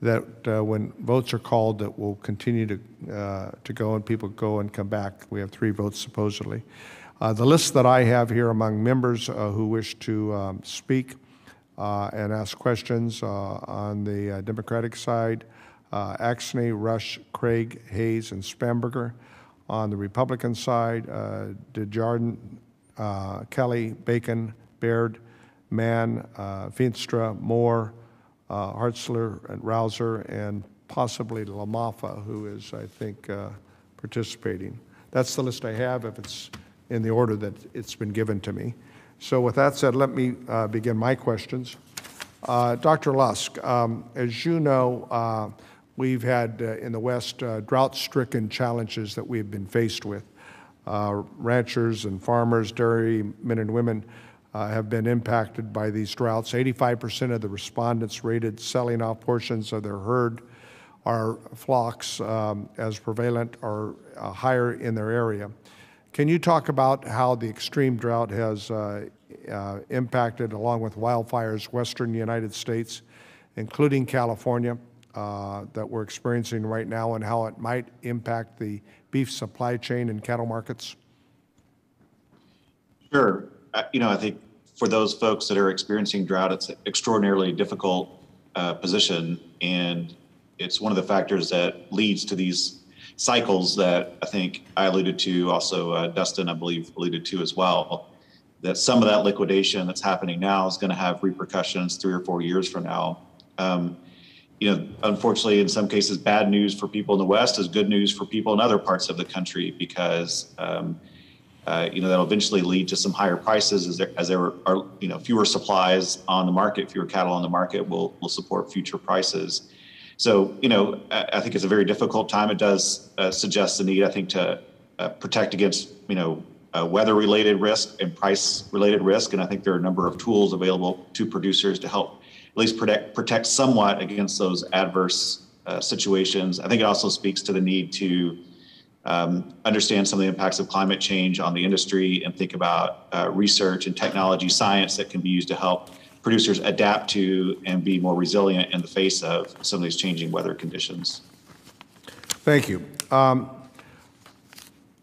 that when votes are called, that we'll continue to go and people go and come back. We have 3 votes supposedly. The list that I have here among members who wish to speak and ask questions on the Democratic side, Axney, Rush, Craig, Hayes, and Spamberger. On the Republican side, DeJarden, Kelly, Bacon, Baird, Mann, Feenstra, Moore, Hartzler, and Rouser, and possibly LaMaffa, who is, I think, participating. That's the list I have, if it's in the order that it's been given to me. So with that said, let me begin my questions. Dr. Lusk, as you know, we've had in the West drought-stricken challenges that we've been faced with. Ranchers and farmers, dairy men and women have been impacted by these droughts. 85% of the respondents rated selling off portions of their herd or flocks as prevalent or higher in their area. Can you talk about how the extreme drought has impacted, along with wildfires, western United States, including California, that we're experiencing right now, and how it might impact the beef supply chain and cattle markets? Sure. I think for those folks that are experiencing drought, it's an extraordinarily difficult position, and it's one of the factors that leads to these cycles that I think I alluded to, also Dustin, I believe, alluded to as well, that some of that liquidation that's happening now is going to have repercussions 3 or 4 years from now. Unfortunately, in some cases, bad news for people in the West is good news for people in other parts of the country, because that'll eventually lead to some higher prices as there are fewer supplies on the market, fewer cattle on the market will support future prices. So I think it's a very difficult time. It does suggest the need, I think, to protect against weather-related risk and price-related risk, and I think there are a number of tools available to producers to help at least protect somewhat against those adverse situations. I think it also speaks to the need to understand some of the impacts of climate change on the industry and think about research and technology science that can be used to help producers adapt to and be more resilient in the face of some of these changing weather conditions. Thank you.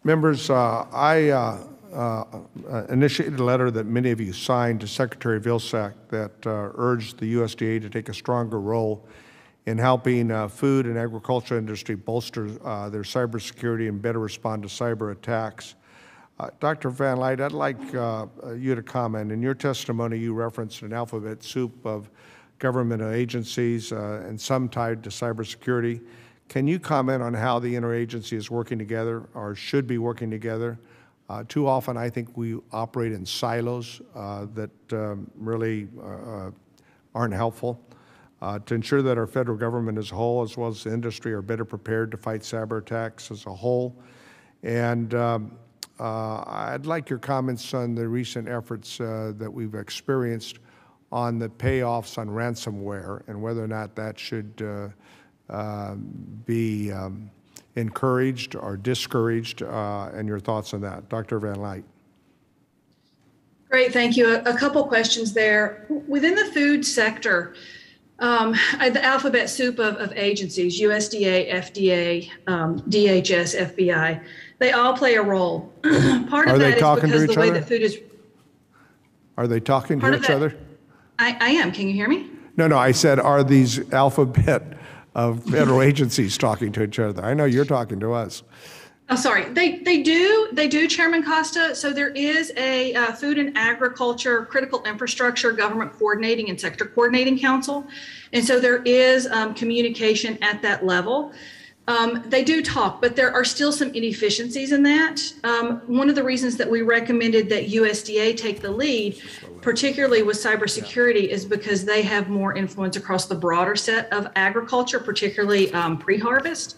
Members, I initiated a letter that many of you signed to Secretary Vilsack that urged the USDA to take a stronger role in helping food and agriculture industry bolster their cybersecurity and better respond to cyber attacks. Dr. Van Light, I'd like you to comment. In your testimony, you referenced an alphabet soup of government agencies and some tied to cybersecurity. Can you comment on how the interagency is working together or should be working together? Too often, I think we operate in silos that really aren't helpful. To ensure that our federal government as a whole, as well as the industry, are better prepared to fight cyber attacks as a whole. And I'd like your comments on the recent efforts that we've experienced on the payoffs on ransomware and whether or not that should be encouraged or discouraged, and your thoughts on that. Dr. Van Light. Great, thank you. A couple questions there. Within the food sector, the alphabet soup of agencies, USDA, FDA, DHS, FBI, they all play a role. Part of that is because the way that food is. Are they talking to each other? I am. Can you hear me? No, I said, are these alphabet of federal agencies talking to each other? I know you're talking to us. Oh, sorry. They do, Chairman Costa. So there is a Food and Agriculture Critical Infrastructure Government Coordinating and Sector Coordinating Council. And so there is communication at that level. They do talk, but there are still some inefficiencies in that. One of the reasons that we recommended that USDA take the lead, particularly with cybersecurity, is because they have more influence across the broader set of agriculture, particularly pre-harvest.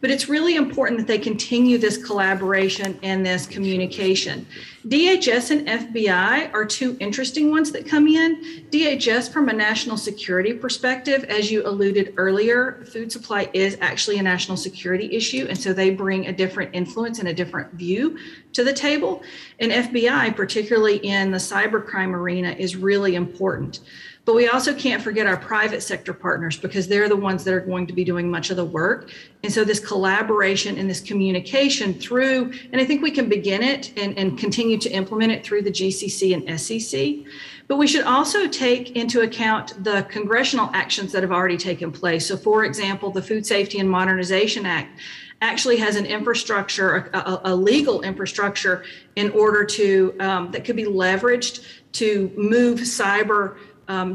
but it's really important that they continue this collaboration and this communication. DHS and FBI are two interesting ones that come in. DHS, from a national security perspective, as you alluded earlier, food supply is actually a national security issue, and so they bring a different influence and a different view to the table. And FBI, particularly in the cybercrime arena, is really important. But we also can't forget our private sector partners, because they're the ones that are going to be doing much of the work. And so this collaboration and this communication through, and I think we can begin it and continue to implement it through the GCC and SEC. But we should also take into account the congressional actions that have already taken place. So for example, the Food Safety and Modernization Act actually has an infrastructure, a legal infrastructure in order to, that could be leveraged to move cyber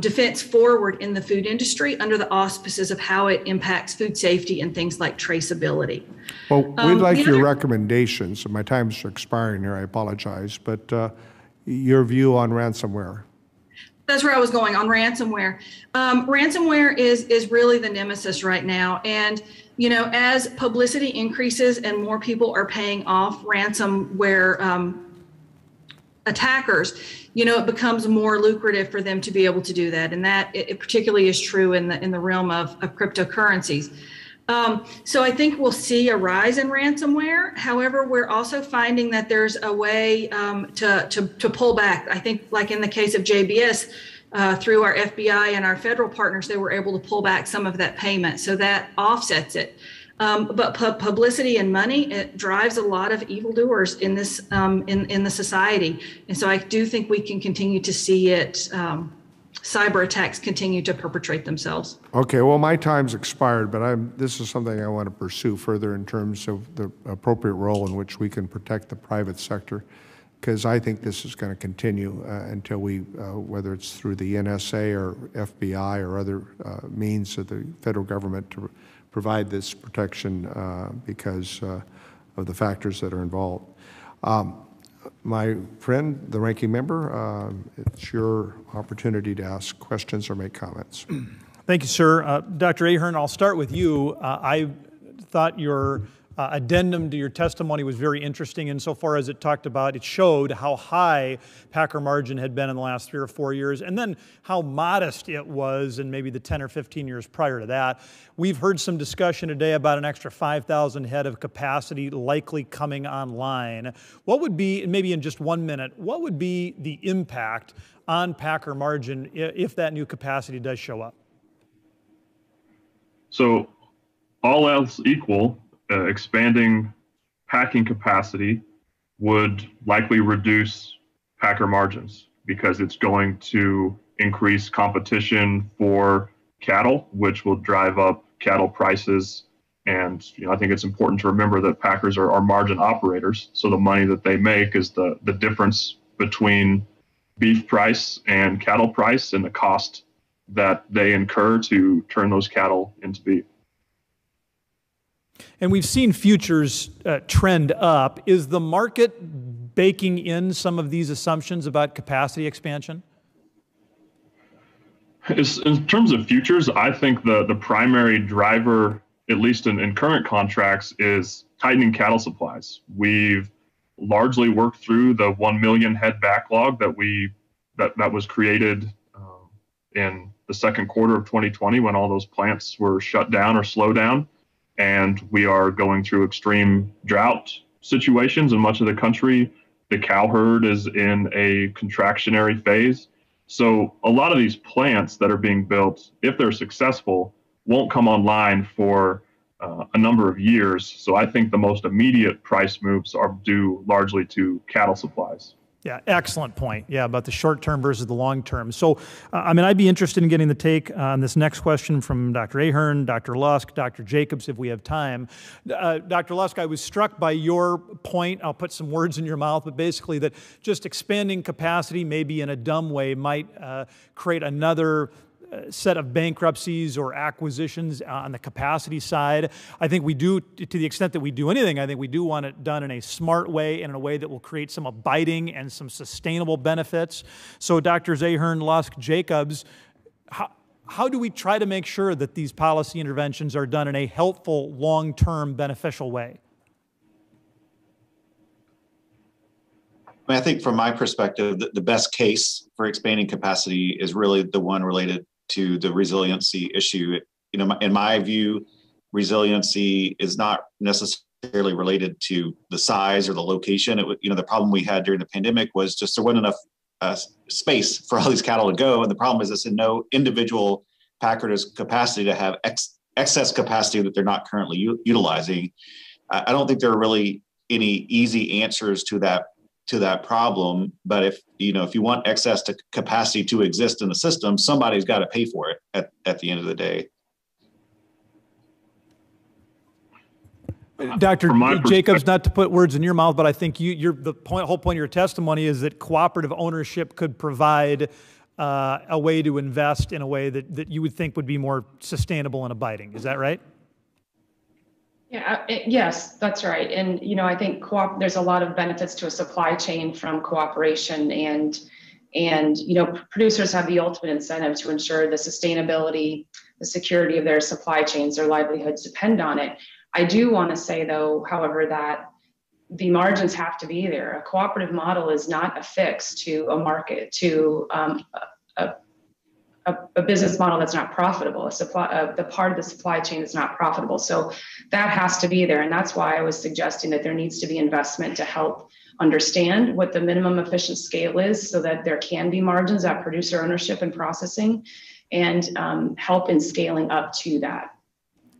defense forward in the food industry under the auspices of how it impacts food safety and things like traceability. Well, we'd like your recommendations. My time's expiring here, I apologize, but your view on ransomware. That's where I was going on ransomware. Ransomware is really the nemesis right now. And, you know, as publicity increases and more people are paying off ransomware attackers, you know, it becomes more lucrative for them to be able to do that. And that it particularly is true in the realm of cryptocurrencies. So I think we'll see a rise in ransomware. However, we're also finding that there's a way to pull back. I think, like in the case of JBS, through our FBI and our federal partners, they were able to pull back some of that payment. So that offsets it. But publicity and money, it drives a lot of evildoers in this in the society. And so I do think we can continue to see it, cyber attacks continue to perpetrate themselves. Okay, well, my time's expired, but this is something I want to pursue further in terms of the appropriate role in which we can protect the private sector, because I think this is going to continue until we, whether it's through the NSA or FBI or other means of the federal government to provide this protection because of the factors that are involved. My friend, the ranking member, it's your opportunity to ask questions or make comments. Thank you, sir. Dr. Ahern, I'll start with you. I thought your addendum to your testimony was very interesting insofar as it talked about, it showed how high Packer margin had been in the last 3 or 4 years, and then how modest it was in maybe the 10 or 15 years prior to that. We've heard some discussion today about an extra 5,000 head of capacity likely coming online. What would be, maybe in just 1 minute, what would be the impact on Packer margin if that new capacity does show up? So all else equal, expanding packing capacity would likely reduce packer margins because it's going to increase competition for cattle, which will drive up cattle prices. And I think it's important to remember that packers are margin operators. So the money that they make is the difference between beef price and cattle price and the cost that they incur to turn those cattle into beef. And we've seen futures trend up. Is the market baking in some of these assumptions about capacity expansion? In terms of futures, I think the primary driver, at least in current contracts, is tightening cattle supplies. We've largely worked through the 1 million head backlog that was created in the second quarter of 2020 when all those plants were shut down or slowed down. And we are going through extreme drought situations in much of the country. The cow herd is in a contractionary phase. So a lot of these plants that are being built, if they're successful, won't come online for a number of years. So I think the most immediate price moves are due largely to cattle supplies. Yeah, excellent point. Yeah, about the short term versus the long term. So, I mean, I'd be interested in getting the take on this next question from Dr. Ahern, Dr. Lusk, Dr. Jacobs, if we have time. Dr. Lusk, I was struck by your point. I'll put some words in your mouth, but basically that just expanding capacity, maybe in a dumb way, might create another set of bankruptcies or acquisitions on the capacity side. I think we do, to the extent that we do anything, I think we do want it done in a smart way and in a way that will create some abiding and some sustainable benefits. So Drs. Ahern, Lusk, Jacobs, how do we try to make sure that these policy interventions are done in a helpful, long-term, beneficial way? I think from my perspective, the best case for expanding capacity is really the one related to the resiliency issue. In my view, resiliency is not necessarily related to the size or the location. The problem we had during the pandemic was just there wasn't enough space for all these cattle to go. And the problem is this: no individual packer has capacity to have excess capacity that they're not currently utilizing. I don't think there are really any easy answers to that problem. But if you want excess capacity to exist in the system, somebody's got to pay for it at the end of the day. Dr. Jacobs, not to put words in your mouth, but I think the whole point of your testimony is that cooperative ownership could provide a way to invest in a way that you would think would be more sustainable and abiding. Is that right? Yeah, yes, that's right. And, I think there's a lot of benefits to a supply chain from cooperation, and producers have the ultimate incentive to ensure the sustainability, the security of their supply chains, their livelihoods depend on it. I do want to say, though, however, that the margins have to be there. A cooperative model is not affixed to a market, to a business model that's not profitable, the part of the supply chain that's not profitable. So that has to be there. And that's why I was suggesting that there needs to be investment to help understand what the minimum efficient scale is, so that there can be margins at producer ownership and processing, and help in scaling up to that.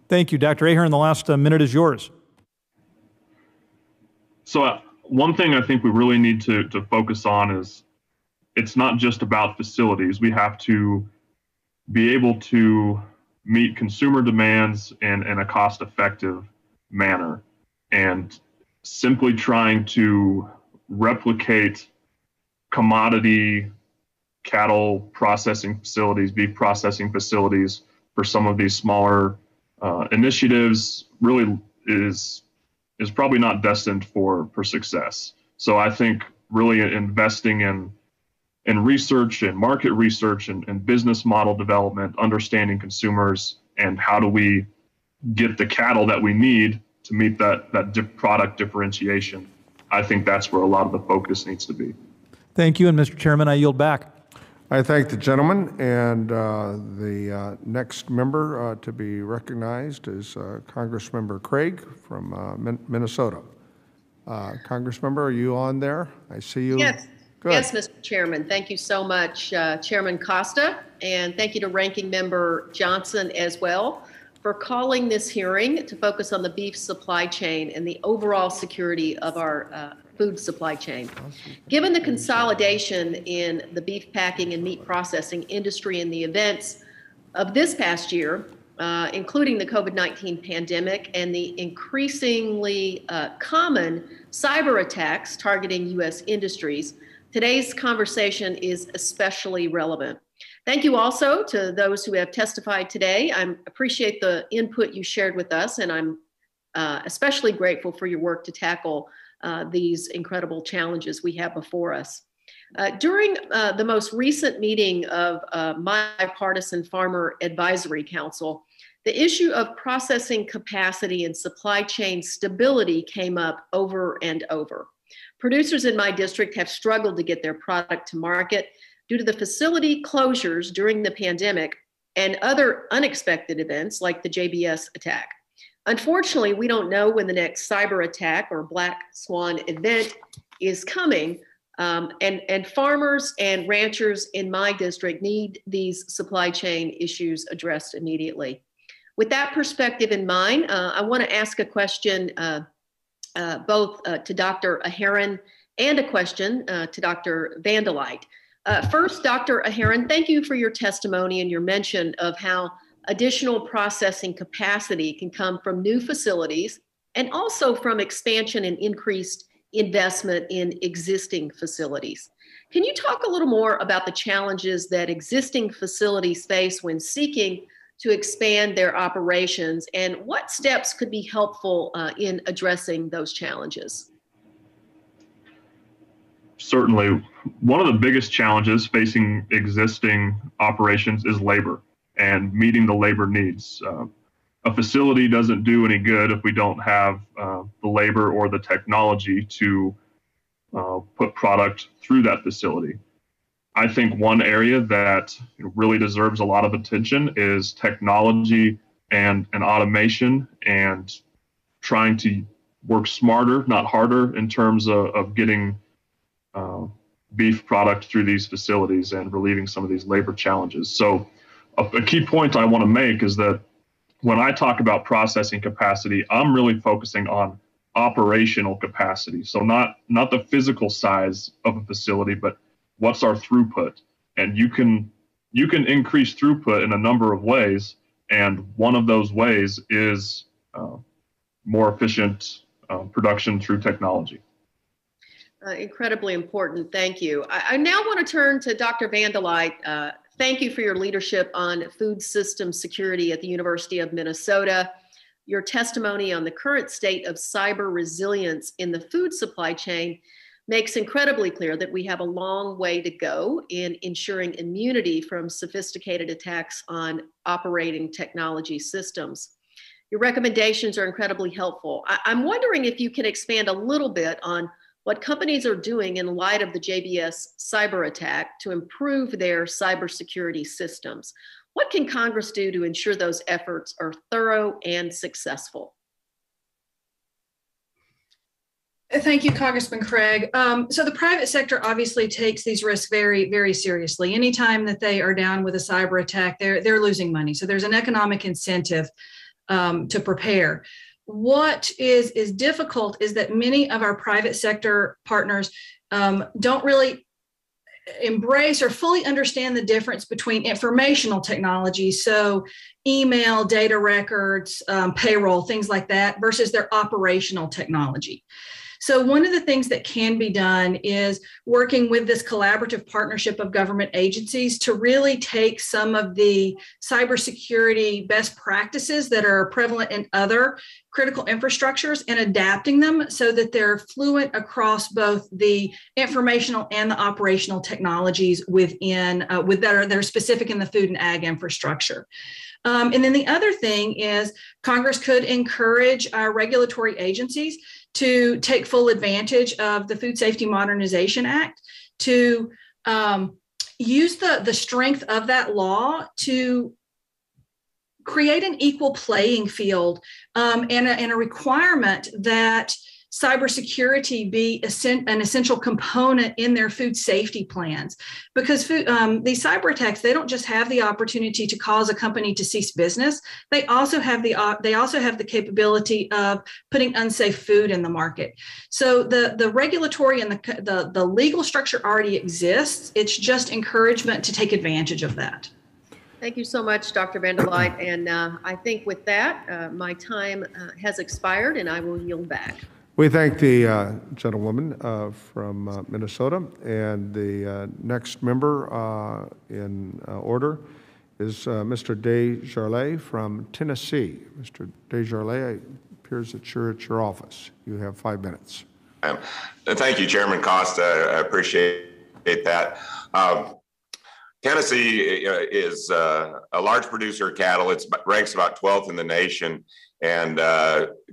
Thank you. Dr. Ahern, the last minute is yours. So one thing I think we really need to focus on is it's not just about facilities. We have to be able to meet consumer demands in a cost-effective manner. And simply trying to replicate commodity cattle processing facilities, beef processing facilities for some of these smaller initiatives really is probably not destined for success. So I think really investing in research and market research and business model development, understanding consumers, and how do we get the cattle that we need to meet that product differentiation. I think that's where a lot of the focus needs to be. Thank you. And Mr. Chairman, I yield back. I thank the gentleman, and the next member to be recognized is Congressmember Craig from Minnesota. Congressmember, are you on there? I see you. Yes. Good. Yes, Mr. Chairman. Thank you so much, Chairman Costa, and thank you to Ranking Member Johnson as well for calling this hearing to focus on the beef supply chain and the overall security of our food supply chain. Given the consolidation in the beef packing and meat processing industry and the events of this past year, including the COVID-19 pandemic and the increasingly common cyber attacks targeting U.S. industries, today's conversation is especially relevant. Thank you also to those who have testified today. I appreciate the input you shared with us, and I'm especially grateful for your work to tackle these incredible challenges we have before us. During the most recent meeting of my Bipartisan Farmer Advisory Council, the issue of processing capacity and supply chain stability came up over and over. Producers in my district have struggled to get their product to market due to the facility closures during the pandemic and other unexpected events like the Jbs attack. Unfortunately, we don't know when the next cyber attack or black swan event is coming, and farmers and ranchers in my district need these supply chain issues addressed immediately. With that perspective in mind, I want to ask a question both to Dr. Ahern and a question to Dr. Vandelite. First, Dr. Ahern, thank you for your testimony and your mention of how additional processing capacity can come from new facilities and also from expansion and increased investment in existing facilities. Can you talk a little more about the challenges that existing facilities face when seeking to expand their operations, and what steps could be helpful in addressing those challenges? Certainly. One of the biggest challenges facing existing operations is labor. and meeting the labor needs. A facility doesn't do any good if we don't have the labor or the technology to put product through that facility. I think one area that really deserves a lot of attention is technology and automation, and trying to work smarter, not harder, in terms of getting beef product through these facilities and relieving some of these labor challenges. So a key point I want to make is that when I talk about processing capacity, I'm really focusing on operational capacity. So not the physical size of a facility, but what's our throughput. And you can increase throughput in a number of ways, and one of those ways is more efficient production through technology. Incredibly important. Thank you. I now want to turn to Dr. Vanderlight. Thank you for your leadership on food system security at the University of Minnesota. Your testimony on the current state of cyber resilience in the food supply chain makes incredibly clear that we have a long way to go in ensuring immunity from sophisticated attacks on operating technology systems. Your recommendations are incredibly helpful. I'm wondering if you can expand a little bit on what companies are doing in light of the JBS cyber attack to improve their cybersecurity systems. What can Congress do to ensure those efforts are thorough and successful? Thank you, Congressman Craig. So the private sector obviously takes these risks very, very seriously. Anytime that they are down with a cyber attack, they're losing money. So there's an economic incentive to prepare. What is difficult is that many of our private sector partners don't really embrace or fully understand the difference between informational technology, so email, data records, payroll, things like that, versus their operational technology. So one of the things that can be done is working with this collaborative partnership of government agencies to really take some of the cybersecurity best practices that are prevalent in other critical infrastructures and adapting them so that they're fluent across both the informational and the operational technologies within that are specific in the food and ag infrastructure. And then the other thing is Congress could encourage our regulatory agencies to take full advantage of the Food Safety Modernization Act, to use the strength of that law to create an equal playing field and a requirement that cybersecurity be an essential component in their food safety plans. Because these cyber attacks, they don't just have the opportunity to cause a company to cease business. They also have the capability of putting unsafe food in the market. So the regulatory and the legal structure already exists. It's just encouragement to take advantage of that. Thank you so much, Dr. Vanderlight. And I think with that, my time has expired and I will yield back. We thank the gentlewoman from Minnesota, and the next member in order is Mr. Desjardins from Tennessee. Mr. Desjardins, it appears that you're at your office. You have 5 minutes. Thank you, Chairman Costa. I appreciate that. Tennessee is a large producer of cattle. It ranks about 12th in the nation. And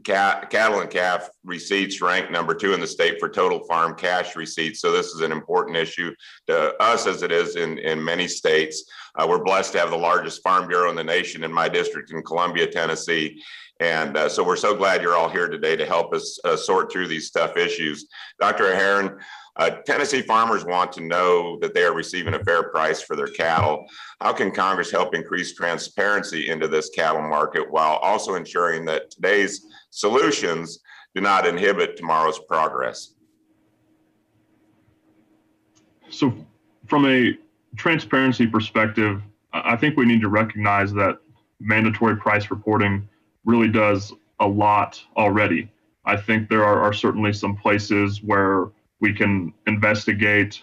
cattle and calf receipts rank number 2 in the state for total farm cash receipts. So this is an important issue to us, as it is in many states. We're blessed to have the largest farm bureau in the nation in my district in Columbia, Tennessee. And so we're so glad you're all here today to help us sort through these tough issues. Dr. Aharon, Tennessee farmers want to know that they are receiving a fair price for their cattle. How can Congress help increase transparency into this cattle market while also ensuring that today's solutions do not inhibit tomorrow's progress? So from a transparency perspective, I think we need to recognize that mandatory price reporting really does a lot already. I think there are certainly some places where we can investigate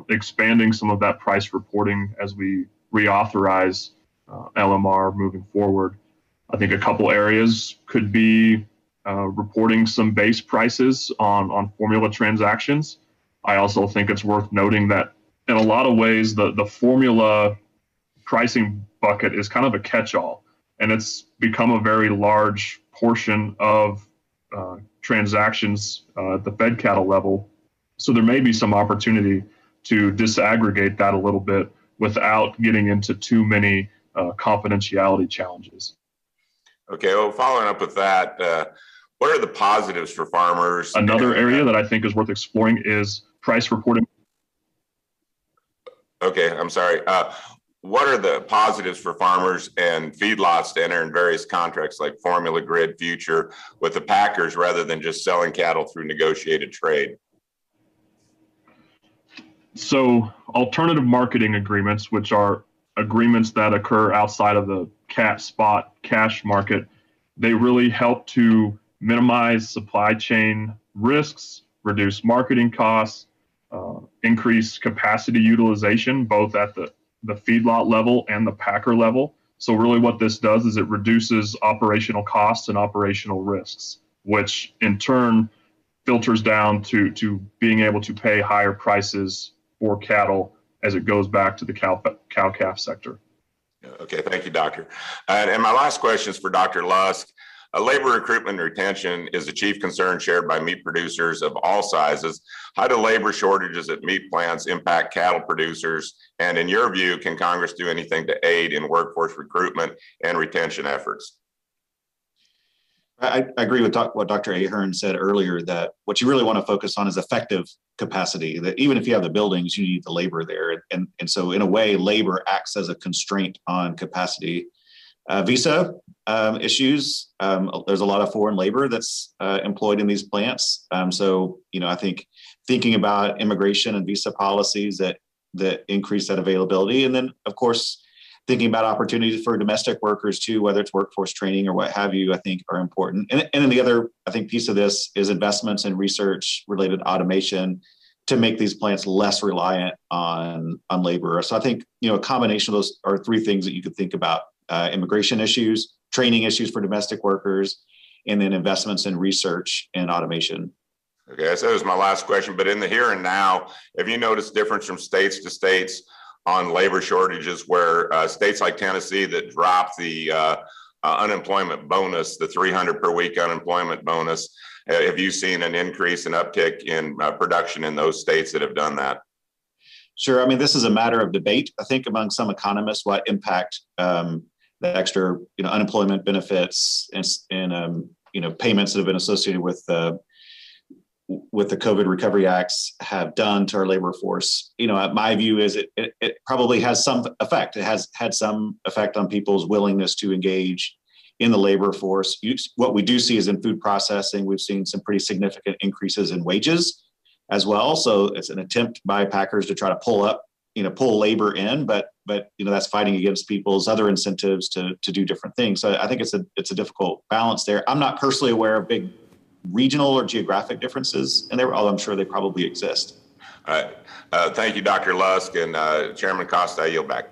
expanding some of that price reporting as we reauthorize LMR moving forward. I think a couple areas could be reporting some base prices on formula transactions. I also think it's worth noting that in a lot of ways, the formula pricing bucket is kind of a catch-all, and it's become a very large portion of transactions at the fed cattle level. So there may be some opportunity to disaggregate that a little bit without getting into too many confidentiality challenges. Okay, well, following up with that, what are the positives for farmers? Another area that I think is worth exploring is price reporting. Okay, I'm sorry. What are the positives for farmers and feedlots to enter in various contracts like Formula Grid, Future with the packers rather than just selling cattle through negotiated trade? So alternative marketing agreements, which are agreements that occur outside of the spot cash market, they really help to minimize supply chain risks, reduce marketing costs, increase capacity utilization, both at the feedlot level and the packer level. So really what this does is it reduces operational costs and operational risks, which in turn filters down to being able to pay higher prices for cattle as it goes back to the cow-calf sector. Okay, thank you, Doctor. And my last question is for Dr. Lusk. Labor recruitment and retention is a chief concern shared by meat producers of all sizes. How do labor shortages at meat plants impact cattle producers? And in your view, can Congress do anything to aid in workforce recruitment and retention efforts? I agree with what Dr. Ahern said earlier, that what you really want to focus on is effective capacity, that even if you have the buildings, you need the labor there. And so in a way, labor acts as a constraint on capacity. Visa issues, there's a lot of foreign labor that's employed in these plants. So, I think thinking about immigration and visa policies that increase that availability. And then, of course, thinking about opportunities for domestic workers too, whether it's workforce training or what have you, I think are important. And then the other, I think, piece of this is investments in research related automation to make these plants less reliant on labor. So I think, a combination of those are three things that you could think about: immigration issues, training issues for domestic workers, and then investments in research and automation. Okay, so that was my last question, but in the here and now, have you noticed difference from states to states on labor shortages, where states like Tennessee that dropped the unemployment bonus, the $300 per week unemployment bonus, have you seen an increase in uptick in production in those states that have done that? Sure. I mean, this is a matter of debate, I think, among some economists, what impact the extra, unemployment benefits and payments that have been associated with the COVID recovery acts have done to our labor force. My view is it probably has some effect. It has had some effect on people's willingness to engage in the labor force. What we do see is in food processing, we've seen some pretty significant increases in wages as well. So it's an attempt by packers to try to pull labor in, but that's fighting against people's other incentives to do different things. So I think it's a difficult balance there. I'm not personally aware of big regional or geographic differences in there, although I'm sure they probably exist. All right. Thank you, Dr. Lusk, and Chairman Costa, I yield back.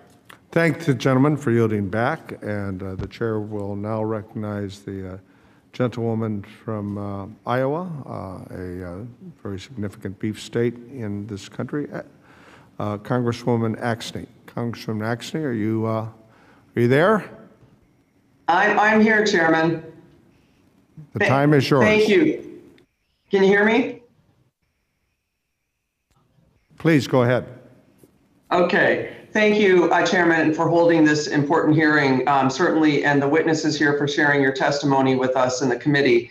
Thank the gentleman for yielding back, and the chair will now recognize the gentlewoman from Iowa, a very significant beef state in this country, Congresswoman Axne. Congresswoman Axne, are you there? I'm here, Chairman. The time is yours. Thank you. Can you hear me? Please go ahead. Okay. Thank you, Chairman, for holding this important hearing, certainly, and the witnesses here for sharing your testimony with us in the committee.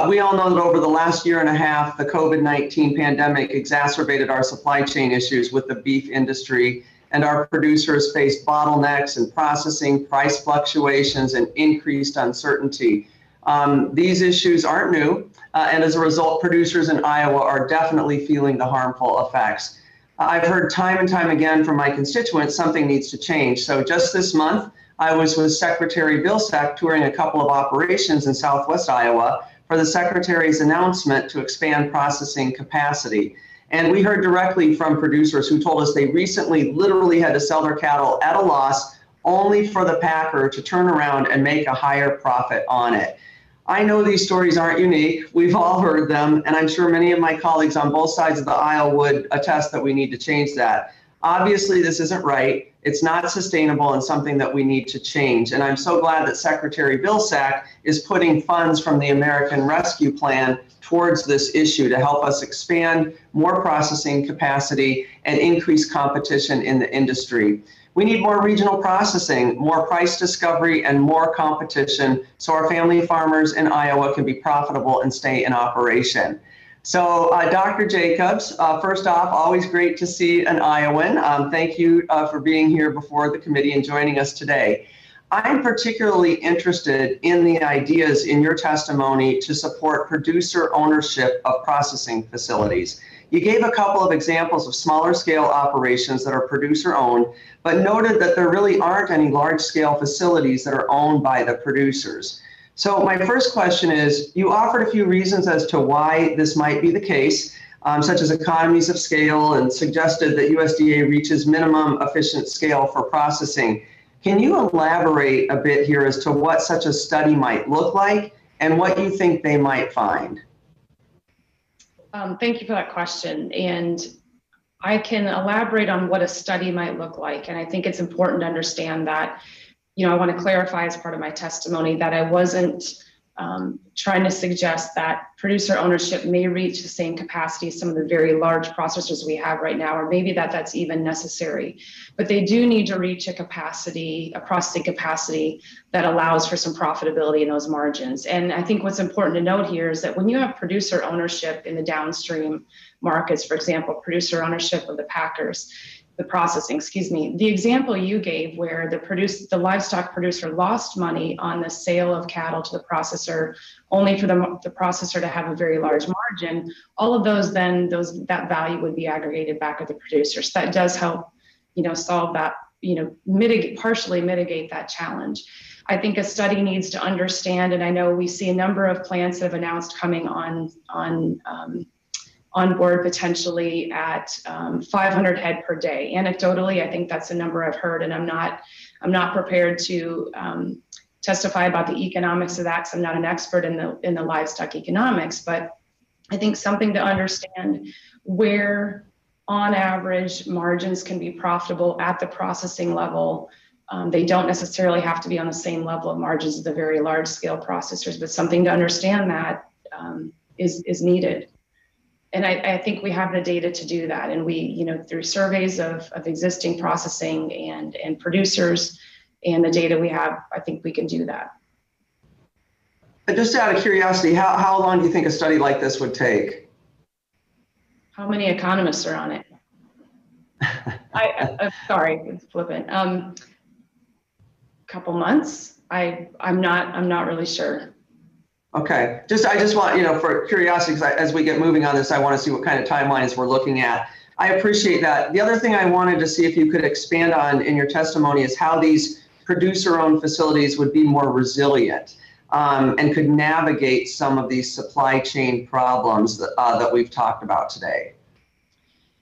We all know that over the last year and a half, the COVID-19 pandemic exacerbated our supply chain issues with the beef industry, and our producers faced bottlenecks in processing, price fluctuations, and increased uncertainty. These issues aren't new, and as a result, producers in Iowa are definitely feeling the harmful effects. I've heard time and time again from my constituents something needs to change. So just this month, I was with Secretary Vilsack touring a couple of operations in Southwest Iowa for the Secretary's announcement to expand processing capacity. And we heard directly from producers who told us they recently literally had to sell their cattle at a loss only for the packer to turn around and make a higher profit on it. I know these stories aren't unique. We've all heard them, and I'm sure many of my colleagues on both sides of the aisle would attest that we need to change that. Obviously, this isn't right. It's not sustainable and something that we need to change. And I'm so glad that Secretary Vilsack is putting funds from the American Rescue Plan towards this issue to help us expand more processing capacity and increase competition in the industry. We need more regional processing, more price discovery, and more competition so our family farmers in Iowa can be profitable and stay in operation. So Dr. Jacobs, first off, always great to see an Iowan. Thank you for being here before the committee and joining us today. I'm particularly interested in the ideas in your testimony to support producer ownership of processing facilities. You gave a couple of examples of smaller scale operations that are producer owned, but noted that there really aren't any large scale facilities that are owned by the producers. So my first question is, you offered a few reasons as to why this might be the case, such as economies of scale, and suggested that USDA reaches minimum efficient scale for processing. Can you elaborate a bit here as to what such a study might look like and what you think they might find? Thank you for that question. And I can elaborate on what a study might look like. And I think it's important to understand that, I want to clarify as part of my testimony that I wasn't trying to suggest that producer ownership may reach the same capacity as some of the very large processors we have right now, or maybe that's even necessary. But they do need to reach a processing capacity that allows for some profitability in those margins. And I think what's important to note here is that when you have producer ownership in the downstream markets, for example, producer ownership of the packers, the processing, the example you gave where the livestock producer lost money on the sale of cattle to the processor, only for the processor to have a very large margin, all of those, then that value would be aggregated back at the producer. So that does help, solve that, partially mitigate that challenge. I think a study needs to understand, and I know we see a number of plants that have announced coming on board potentially at 500 head per day. Anecdotally, I think that's a number I've heard, and I'm not prepared to testify about the economics of that because I'm not an expert in the livestock economics. But I think something to understand where, on average, margins can be profitable at the processing level. They don't necessarily have to be on the same level of margins as the very large scale processors, but something to understand that is needed. And I think we have the data to do that. And we, through surveys of existing processing and producers and the data we have, I think we can do that. Just out of curiosity, how long do you think a study like this would take? How many economists are on it? I'm sorry, it's flippant. Couple months. I'm not really sure. Okay, I just want, for curiosity, because as we get moving on this, I want to see what kind of timelines we're looking at. I appreciate that. The other thing I wanted to see if you could expand on in your testimony is how these producer-owned facilities would be more resilient and could navigate some of these supply chain problems that we've talked about today.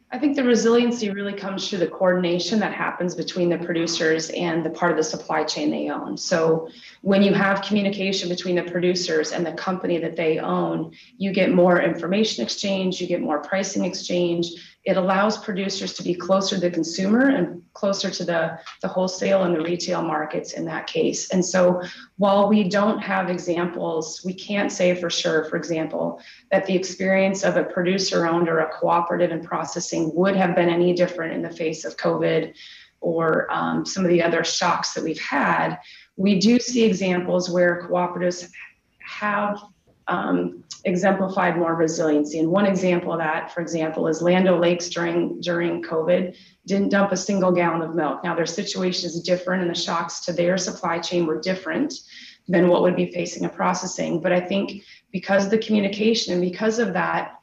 I think the resiliency really comes through the coordination that happens between the producers and the part of the supply chain they own. So when you have communication between the producers and the company that they own, you get more information exchange, you get more pricing exchange. It allows producers to be closer to the consumer and closer to the wholesale and the retail markets in that case. And so while we don't have examples, we can't say for sure, for example, that the experience of a producer-owned or a cooperative in processing would have been any different in the face of COVID or some of the other shocks that we've had. We do see examples where cooperatives have exemplified more resiliency. And one example of that, for example, is Land O'Lakes during COVID didn't dump a single gallon of milk. Now their situation is different and the shocks to their supply chain were different than what would be facing a processing. But I think because of the communication and because of that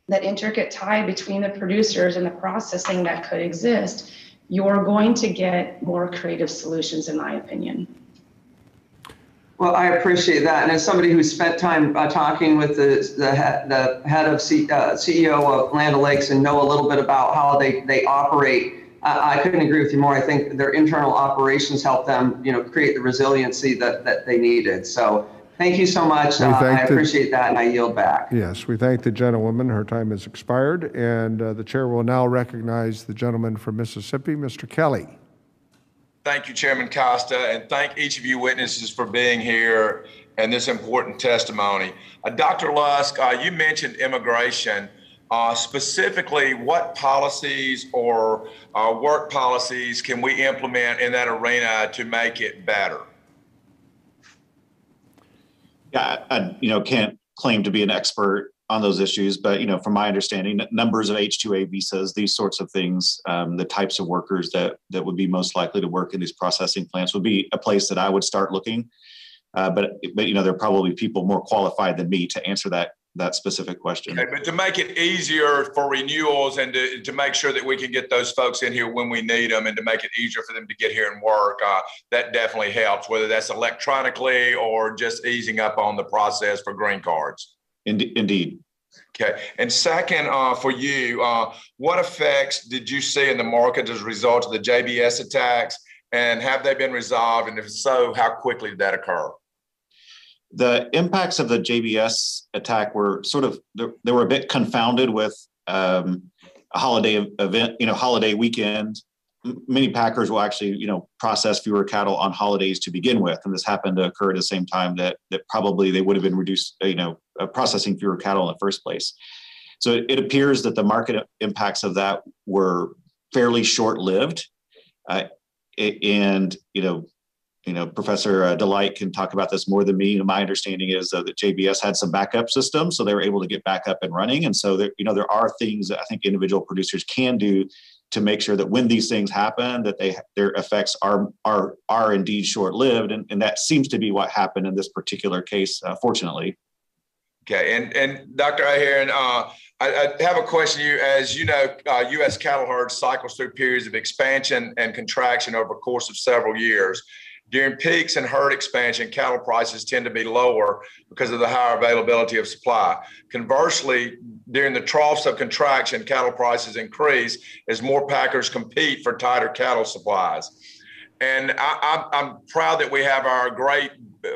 intricate tie between the producers and the processing that could exist, you're going to get more creative solutions, in my opinion. Well, I appreciate that. And as somebody who spent time talking with the head of CEO of Land O'Lakes and know a little bit about how they operate, I couldn't agree with you more. I think their internal operations help them, create the resiliency that they needed. So Thank you so much. I appreciate that, and I yield back. Yes, we thank the gentlewoman. Her time has expired, and the chair will now recognize the gentleman from Mississippi, Mr. Kelly. Thank you, Chairman Costa, and thank each of you witnesses for being here and this important testimony. Dr. Lusk, you mentioned immigration. Specifically, what policies or work policies can we implement in that arena to make it better? Yeah, I can't claim to be an expert on those issues, but from my understanding, numbers of H-2A visas, these sorts of things, the types of workers that would be most likely to work in these processing plants would be a place that I would start looking. But there are probably people more qualified than me to answer that specific question. Okay, but to make it easier for renewals and to make sure that we can get those folks in here when we need them and to make it easier for them to get here and work, that definitely helps, whether that's electronically or just easing up on the process for green cards. Indeed. Okay. And second, for you, what effects did you see in the market as a result of the Jbs attacks, and have they been resolved? And if so, how quickly did that occur? The impacts of the Jbs attack were they were a bit confounded with a holiday event, holiday weekend. Many packers will actually, process fewer cattle on holidays to begin with. And this happened to occur at the same time that probably they would have been reduced, processing fewer cattle in the first place. So it appears that the market impacts of that were fairly short-lived. Professor Delight can talk about this more than me. My understanding is that JBS had some backup systems, so they were able to get back up and running. And so there are things that I think individual producers can do to make sure that when these things happen, that their effects are indeed short-lived, and that seems to be what happened in this particular case, fortunately. Okay, and Dr. Ahearn, I have a question to you. As you know, U.S. cattle herd cycles through periods of expansion and contraction over the course of several years. During peaks and herd expansion, cattle prices tend to be lower because of the higher availability of supply. Conversely, during the troughs of contraction, cattle prices increase as more packers compete for tighter cattle supplies. And I'm proud that we have our great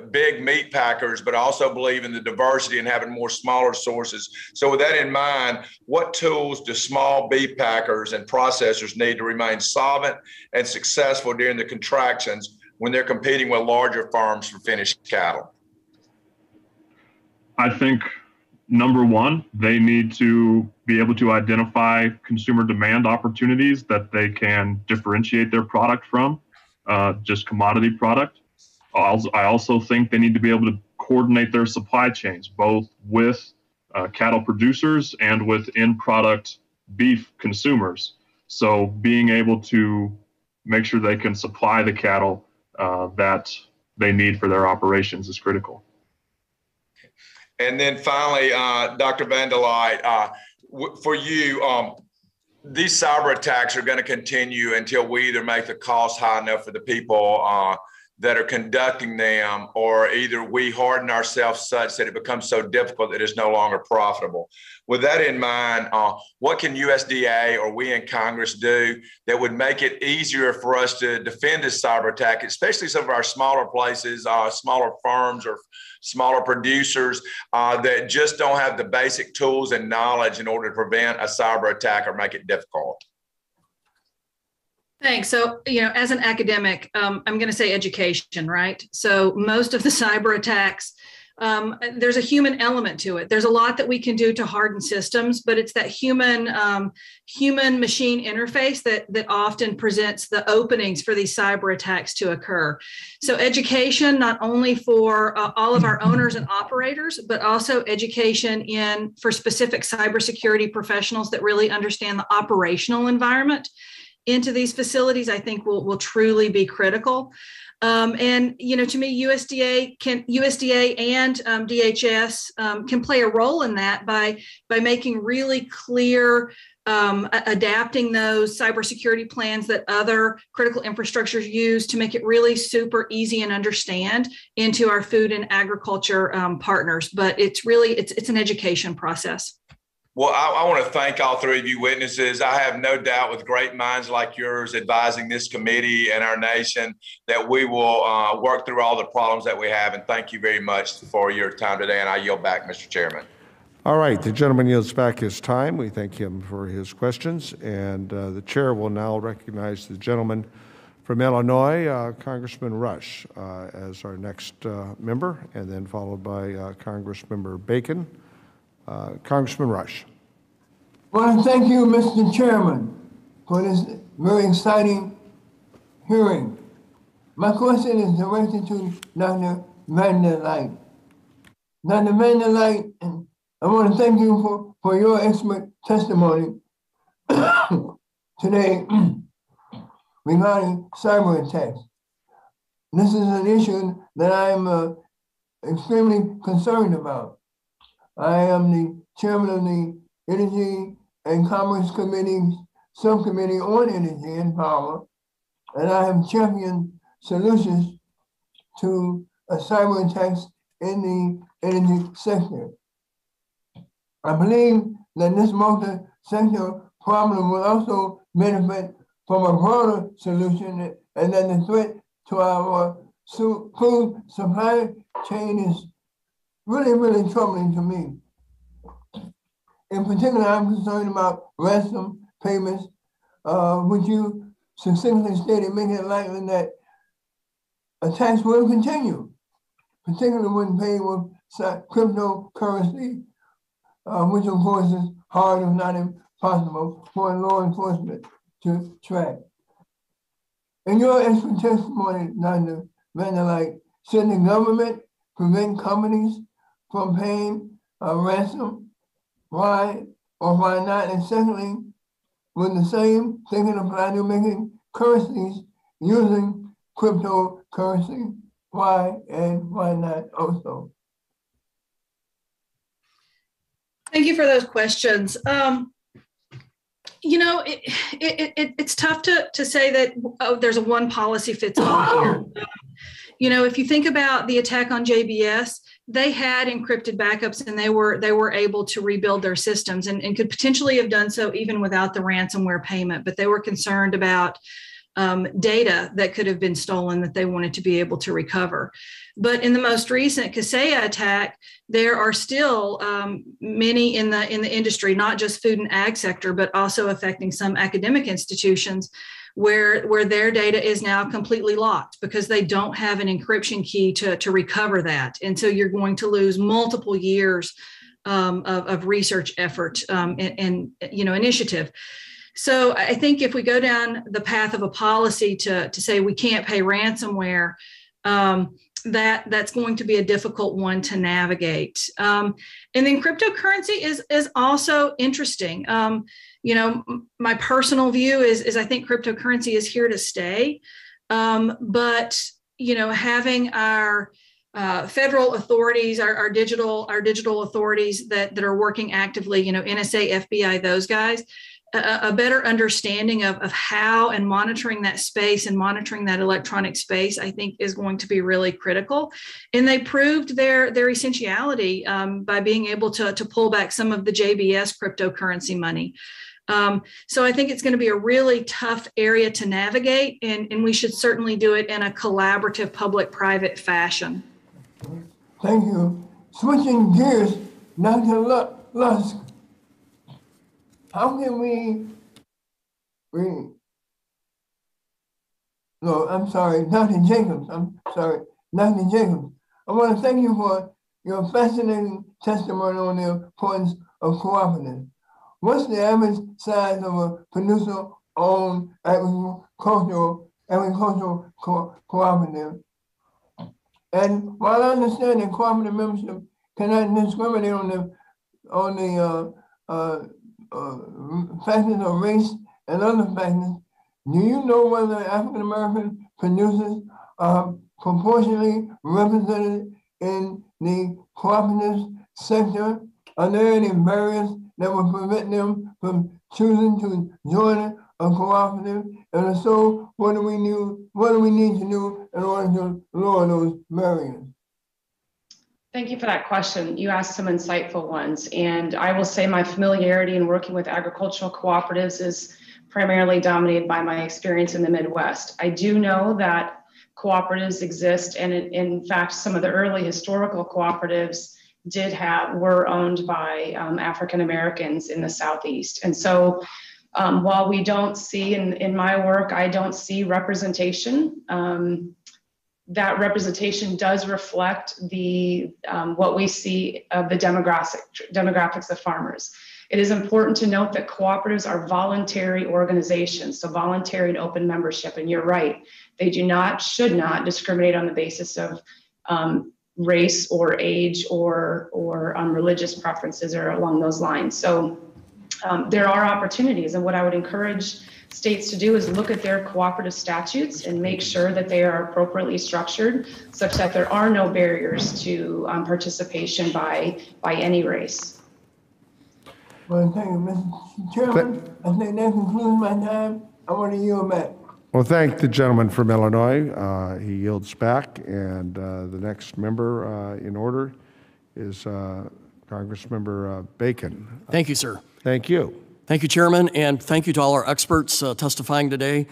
big meat packers, but I also believe in the diversity and having more smaller sources. So with that in mind, what tools do small beef packers and processors need to remain solvent and successful during the contractions when they're competing with larger farms for finished cattle? I think number one, they need to be able to identify consumer demand opportunities that they can differentiate their product from just commodity product. I also think they need to be able to coordinate their supply chains, both with cattle producers and with in-product beef consumers. So being able to make sure they can supply the cattle that they need for their operations is critical. And then finally, Dr. Van der Leijt, for you, these cyber attacks are going to continue until we either make the cost high enough for the people that are conducting them, or either we harden ourselves such that it becomes so difficult that it's no longer profitable. With that in mind, what can USDA or we in Congress do that would make it easier for us to defend this cyber attack, especially some of our smaller places, smaller farms or smaller producers that just don't have the basic tools and knowledge in order to prevent a cyber attack or make it difficult? Thanks. So, as an academic, I'm going to say education, right? So most of the cyber attacks, there's a human element to it. There's a lot that we can do to harden systems, but it's that human machine interface that often presents the openings for these cyber attacks to occur. So education, not only for all of our owners and operators, but also education for specific cybersecurity professionals that really understand the operational environment into these facilities, I think will truly be critical. And to me, USDA and DHS can play a role in that by making really clear, adapting those cybersecurity plans that other critical infrastructures use to make it really super easy and understand into our food and agriculture partners. But it's an education process. Well, I want to thank all three of you witnesses. I have no doubt with great minds like yours advising this committee and our nation that we will work through all the problems that we have. And thank you very much for your time today. And I yield back, Mr. Chairman. All right, the gentleman yields back his time. We thank him for his questions. And the chair will now recognize the gentleman from Illinois, Congressman Rush, as our next member, and then followed by Congressmember Bacon. Congressman Rush. Well, thank you, Mr. Chairman, for this very exciting hearing. My question is directed to Dr. Vanderlight. Dr. Vanderlight, I want to thank you for your expert testimony today regarding cyber attacks. This is an issue that I'm extremely concerned about. I am the chairman of the Energy and Commerce Committee's Subcommittee on Energy and Power, and I have championed solutions to cyber attacks in the energy sector. I believe that this multi-sector problem will also benefit from a broader solution, and that the threat to our food supply chain is really, really troubling to me. In particular, I'm concerned about ransom payments, which you succinctly stated, making it likely that attacks will continue, particularly when paid with cryptocurrency, which of course is hard, if not impossible, for law enforcement to track. In your expert testimony, Dr. Vanderlight, should the government prevent companies from paying a ransom? Why or why not? And secondly, would the same thinking apply to making currencies using cryptocurrency? Why and why not also? Thank you for those questions. You know, it's tough to say that there's a one policy fits all here. You know, if you think about the attack on JBS, they had encrypted backups and they were able to rebuild their systems and could potentially have done so even without the ransomware payment. But they were concerned about data that could have been stolen that they wanted to be able to recover. But in the most recent Kaseya attack, there are still many in the industry, not just food and ag sector, but also affecting some academic institutions where their data is now completely locked because they don't have an encryption key to recover that. And so you're going to lose multiple years of research effort and initiative. So I think if we go down the path of a policy to say we can't pay ransomware, that's going to be a difficult one to navigate. And then cryptocurrency is also interesting. My personal view is I think cryptocurrency is here to stay. But having our federal authorities, our digital authorities that are working actively, NSA, FBI, those guys, a better understanding of how and monitoring that space and monitoring that electronic space, I think is going to be really critical. And they proved their essentiality by being able to pull back some of the JBS cryptocurrency money. So I think it's going to be a really tough area to navigate, and we should certainly do it in a collaborative public-private fashion. Thank you. Switching gears, Dr. Lusk, how can Dr. Jacobs, Dr. Jacobs, I want to thank you for your fascinating testimony on the importance of cooperatives. What's the average size of a producer-owned agricultural cooperative? And while I understand that cooperative membership cannot discriminate on the factors of race and other factors, do you know whether African American producers are proportionally represented in the cooperative sector? Are there any barriers that would prevent them from choosing to join a cooperative? And if so, what do we need to do in order to lower those barriers? Thank you for that question. You asked some insightful ones, and I will say my familiarity in working with agricultural cooperatives is primarily dominated by my experience in the Midwest. I do know that cooperatives exist, and in fact, some of the early historical cooperatives were owned by African Americans in the Southeast. And so while we don't see in my work, I don't see representation. That representation does reflect the what we see of the demographics of farmers. It is important to note that cooperatives are voluntary organizations, so voluntary and open membership. And you're right, they should not discriminate on the basis of race or age or religious preferences or along those lines. So there are opportunities, and what I would encourage states to do is look at their cooperative statutes and make sure that they are appropriately structured such that there are no barriers to participation by any race. Well, thank you, Mr. Chairman. I think that concludes my time. I want to yield back. Well, thank the gentleman from Illinois. He yields back, and the next member in order is Congressmember Bacon. Thank you, sir. Thank you. Thank you, Chairman, and thank you to all our experts testifying today.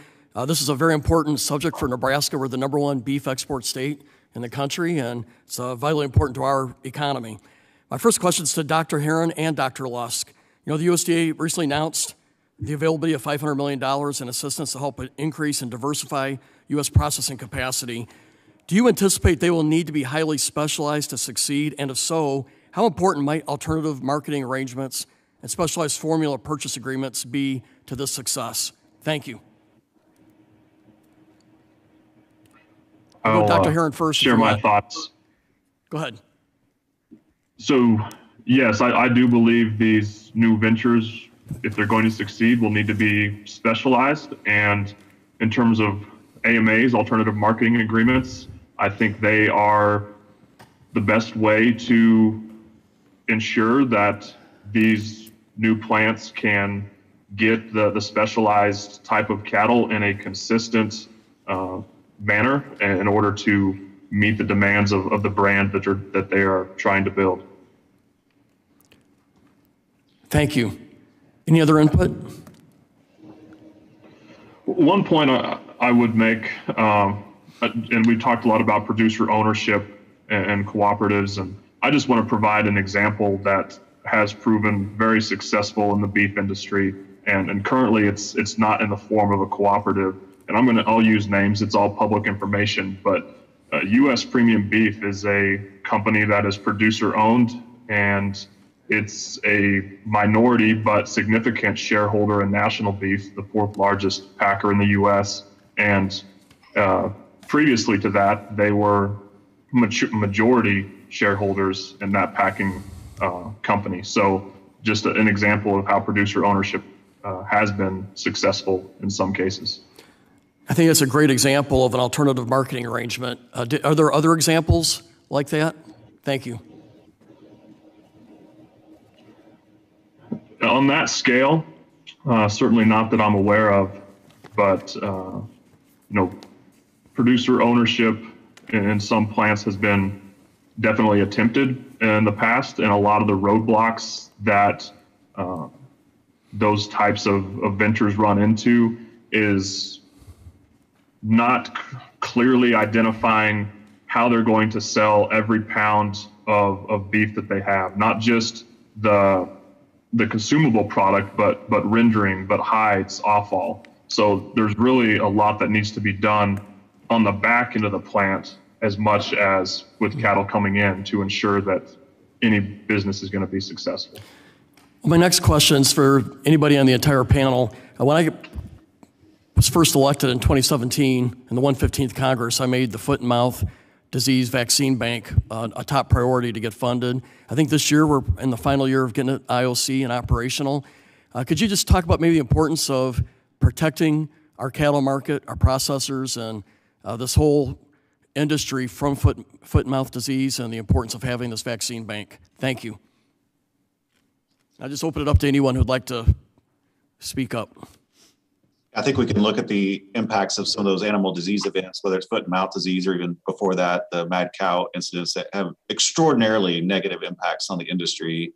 This is a very important subject for Nebraska. We're the #1 beef export state in the country, and it's vitally important to our economy. My first question is to Dr. Herron and Dr. Lusk. You know, the USDA recently announced the availability of $500 million in assistance to help increase and diversify U.S. processing capacity. Do you anticipate they will need to be highly specialized to succeed? And if so, how important might alternative marketing arrangements and specialized formula purchase agreements be to this success? Thank you. I'll Dr. Herron first. Share my thoughts. Go ahead. So, yes, I do believe these new ventures, if they're going to succeed, will need to be specialized. And in terms of AMAs, alternative marketing agreements, I think they are the best way to ensure that these new plants can get the specialized type of cattle in a consistent manner in order to meet the demands of the brand that they are trying to build. Thank you. Any other input? One point I would make, and we talked a lot about producer ownership and cooperatives, and I just want to provide an example that has proven very successful in the beef industry, and currently it's not in the form of a cooperative. And I'll use names, it's all public information, but U.S. Premium Beef is a company that is producer owned, and it's a minority but significant shareholder in National Beef, the 4th largest packer in the U.S. And previously to that, they were majority shareholders in that packing company. So just an example of how producer ownership has been successful in some cases. I think that's a great example of an alternative marketing arrangement. Are there other examples like that? Thank you. On that scale, certainly not that I'm aware of, but producer ownership in some plants has been definitely attempted in the past, and a lot of the roadblocks that those types of ventures run into is not clearly identifying how they're going to sell every pound of beef that they have, not just the consumable product, but rendering, but hides, offal. So there's really a lot that needs to be done on the back end of the plant as much as with cattle coming in to ensure that any business is going to be successful. Well, my next question is for anybody on the entire panel. When I was first elected in 2017 in the 115th Congress, I made the foot and mouth disease vaccine bank a top priority to get funded. I think this year we're in the final year of getting it IOC and operational. Could you just talk about maybe the importance of protecting our cattle market, our processors, and this whole industry from foot and mouth disease, and the importance of having this vaccine bank? Thank you. I'll just open it up to anyone who'd like to speak up. I think we can look at the impacts of some of those animal disease events, whether it's foot and mouth disease or even before that, the mad cow incidents that have extraordinarily negative impacts on the industry.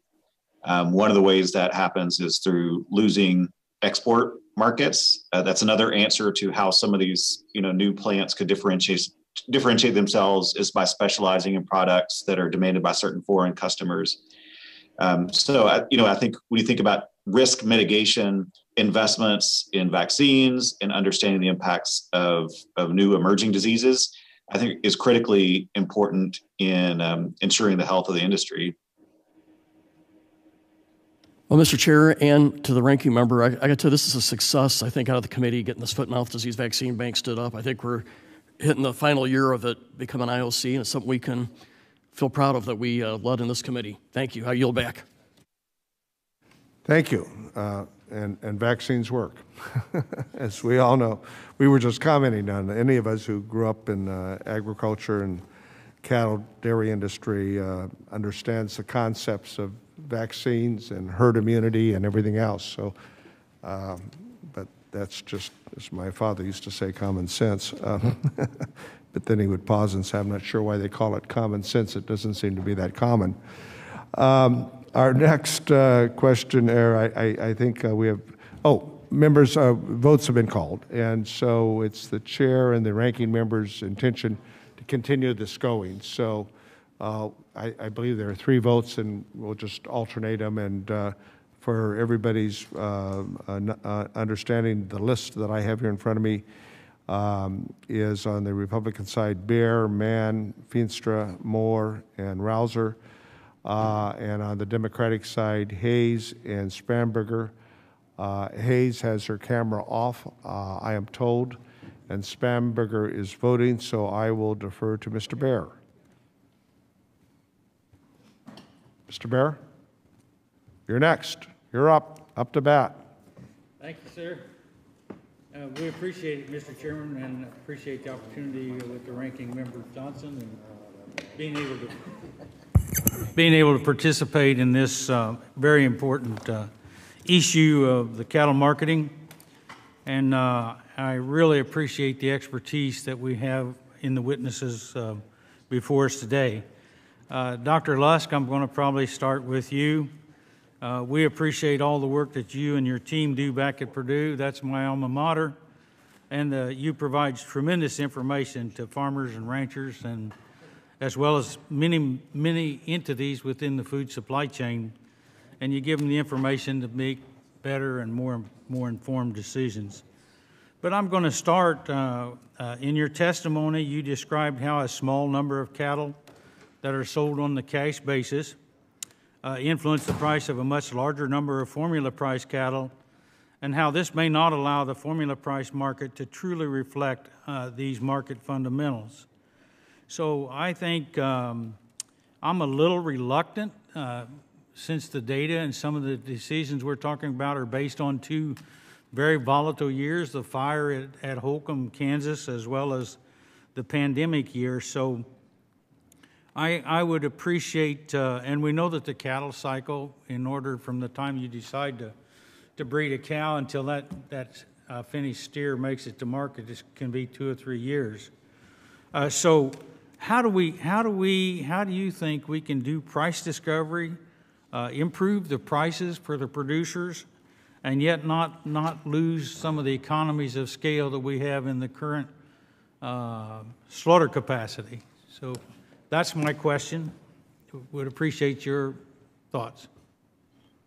One of the ways that happens is through losing export markets. That's another answer to how some of these, new plants could differentiate themselves is by specializing in products that are demanded by certain foreign customers. I think when you think about risk mitigation, investments in vaccines and understanding the impacts of new emerging diseases, I think is critically important in ensuring the health of the industry. Well, Mr. Chair, and to the ranking member, I got to tell you, this is a success, I think, out of the committee, getting this foot and mouth disease vaccine bank stood up. I think we're hitting the final year of it becoming IOC, and it's something we can feel proud of that we led in this committee. Thank you. I yield back. Thank you. And vaccines work, as we all know. We were just commenting on any of us who grew up in agriculture and cattle dairy industry understands the concepts of vaccines and herd immunity and everything else. So, but that's just, as my father used to say, common sense. But then he would pause and say, I'm not sure why they call it common sense. It doesn't seem to be that common. Our next question, I think we have, members, votes have been called. And so it's the chair and the ranking member's intention to continue this going. So I believe there are 3 votes, and we'll just alternate them. And for everybody's understanding, the list that I have here in front of me is on the Republican side, Bear, Mann, Feenstra, Moore, and Rouser. And on the Democratic side, Hayes and Spanberger. Hayes has her camera off, I am told, and Spanberger is voting, so I will defer to Mr. Bear. Mr. Bear, you're next. You're up to bat. Thank you, sir. We appreciate it, Mr. Chairman, and appreciate the opportunity with the ranking member Johnson and being able to participate in this very important issue of the cattle marketing. And I really appreciate the expertise that we have in the witnesses before us today. Dr. Lusk, I'm going to probably start with you. We appreciate all the work that you and your team do back at Purdue. That's my alma mater. And you provide tremendous information to farmers and ranchers, and as well as many entities within the food supply chain. And you give them the information to make better and more informed decisions. But I'm going to start, in your testimony, you described how a small number of cattle that are sold on the cash basis influence the price of a much larger number of formula price cattle, and how this may not allow the formula price market to truly reflect these market fundamentals. So I think I'm a little reluctant, since the data and some of the decisions we're talking about are based on 2 very volatile years, the fire at Holcomb, Kansas, as well as the pandemic year. So I would appreciate, and we know that the cattle cycle, in order from the time you decide to breed a cow until that finished steer makes it to market, can be 2 or 3 years. So how do you think we can do price discovery, improve the prices for the producers, and yet not lose some of the economies of scale that we have in the current slaughter capacity? So that's my question. Would appreciate your thoughts.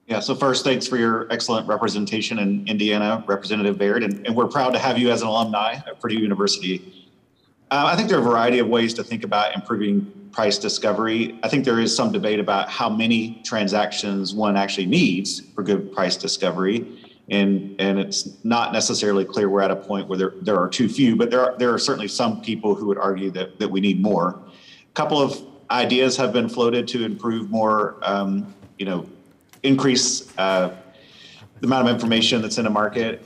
Yeah, so first, thanks for your excellent representation in Indiana, Representative Baird, and we're proud to have you as an alumni at Purdue University. I think there are a variety of ways to think about improving price discovery. I think there is some debate about how many transactions one actually needs for good price discovery, and it's not necessarily clear we're at a point where there are too few, but there are certainly some people who would argue that we need more. A couple of ideas have been floated to improve more, increase the amount of information that's in a market.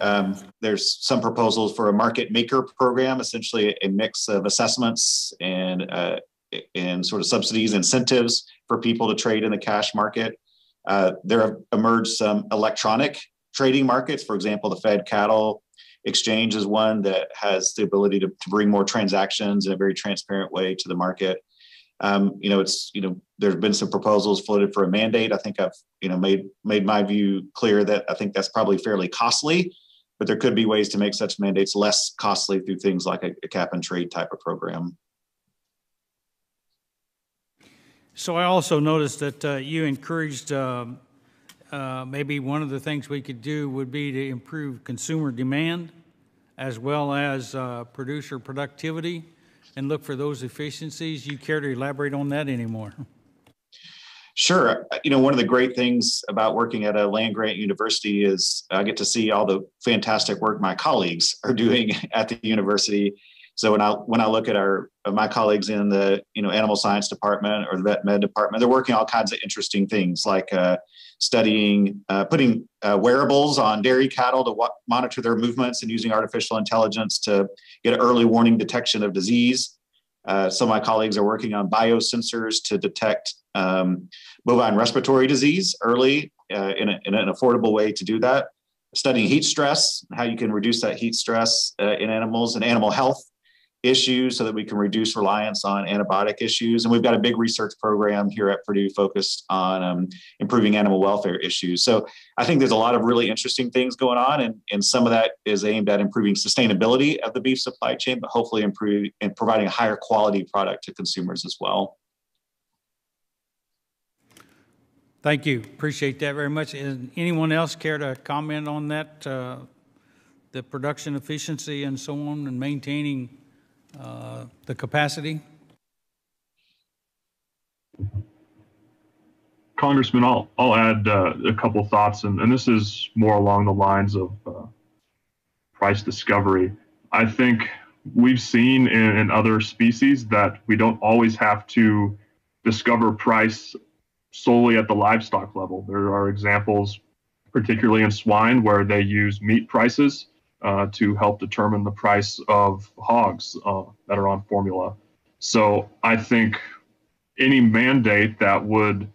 There's some proposals for a market maker program, essentially a mix of assessments and sort of subsidies, incentives for people to trade in the cash market. There have emerged some electronic trading markets. For example, the Fed cattle exchange is one that has the ability to bring more transactions in a very transparent way to the market. There's been some proposals floated for a mandate. I think I've, made my view clear that I think that's probably fairly costly, but there could be ways to make such mandates less costly through things like a cap and trade type of program. So I also noticed that you encouraged maybe one of the things we could do would be to improve consumer demand as well as producer productivity and look for those efficiencies. You care to elaborate on that anymore? Sure. One of the great things about working at a land-grant university is I get to see all the fantastic work my colleagues are doing at the university. So when I look at my colleagues in the animal science department or the vet med department, they're working all kinds of interesting things like studying, putting wearables on dairy cattle to monitor their movements and using artificial intelligence to get early warning detection of disease. Some of my colleagues are working on biosensors to detect bovine respiratory disease early in an affordable way to do that. Studying heat stress, how you can reduce that heat stress in animals and animal health issues so that we can reduce reliance on antibiotic issues. And we've got a big research program here at Purdue focused on improving animal welfare issues. So I think there's a lot of really interesting things going on, and some of that is aimed at improving sustainability of the beef supply chain, but hopefully improving and providing a higher quality product to consumers as well. Thank you. Appreciate that very much. Does anyone else care to comment on that, the production efficiency and so on, and maintaining the capacity? Congressman, I'll add a couple thoughts, and this is more along the lines of price discovery. I think we've seen in other species that we don't always have to discover price solely at the livestock level. There are examples, particularly in swine, where they use meat prices to help determine the price of hogs that are on formula. So I think any mandate that would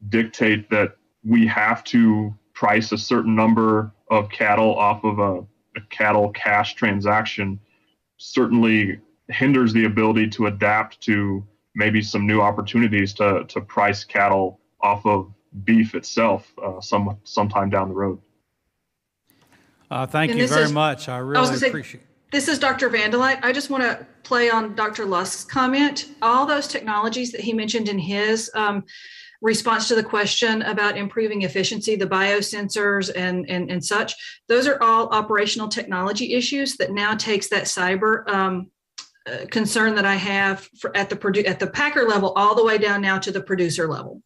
dictate that we have to price a certain number of cattle off of a cattle cash transaction certainly hinders the ability to adapt to maybe some new opportunities to price cattle off of beef itself sometime down the road. Thank you very much. I really appreciate it. This is Dr. Vandelite. I just want to play on Dr. Lusk's comment. All those technologies that he mentioned in his response to the question about improving efficiency, the biosensors and such, those are all operational technology issues that now takes that cyber concern that I have at the packer level all the way down now to the producer level.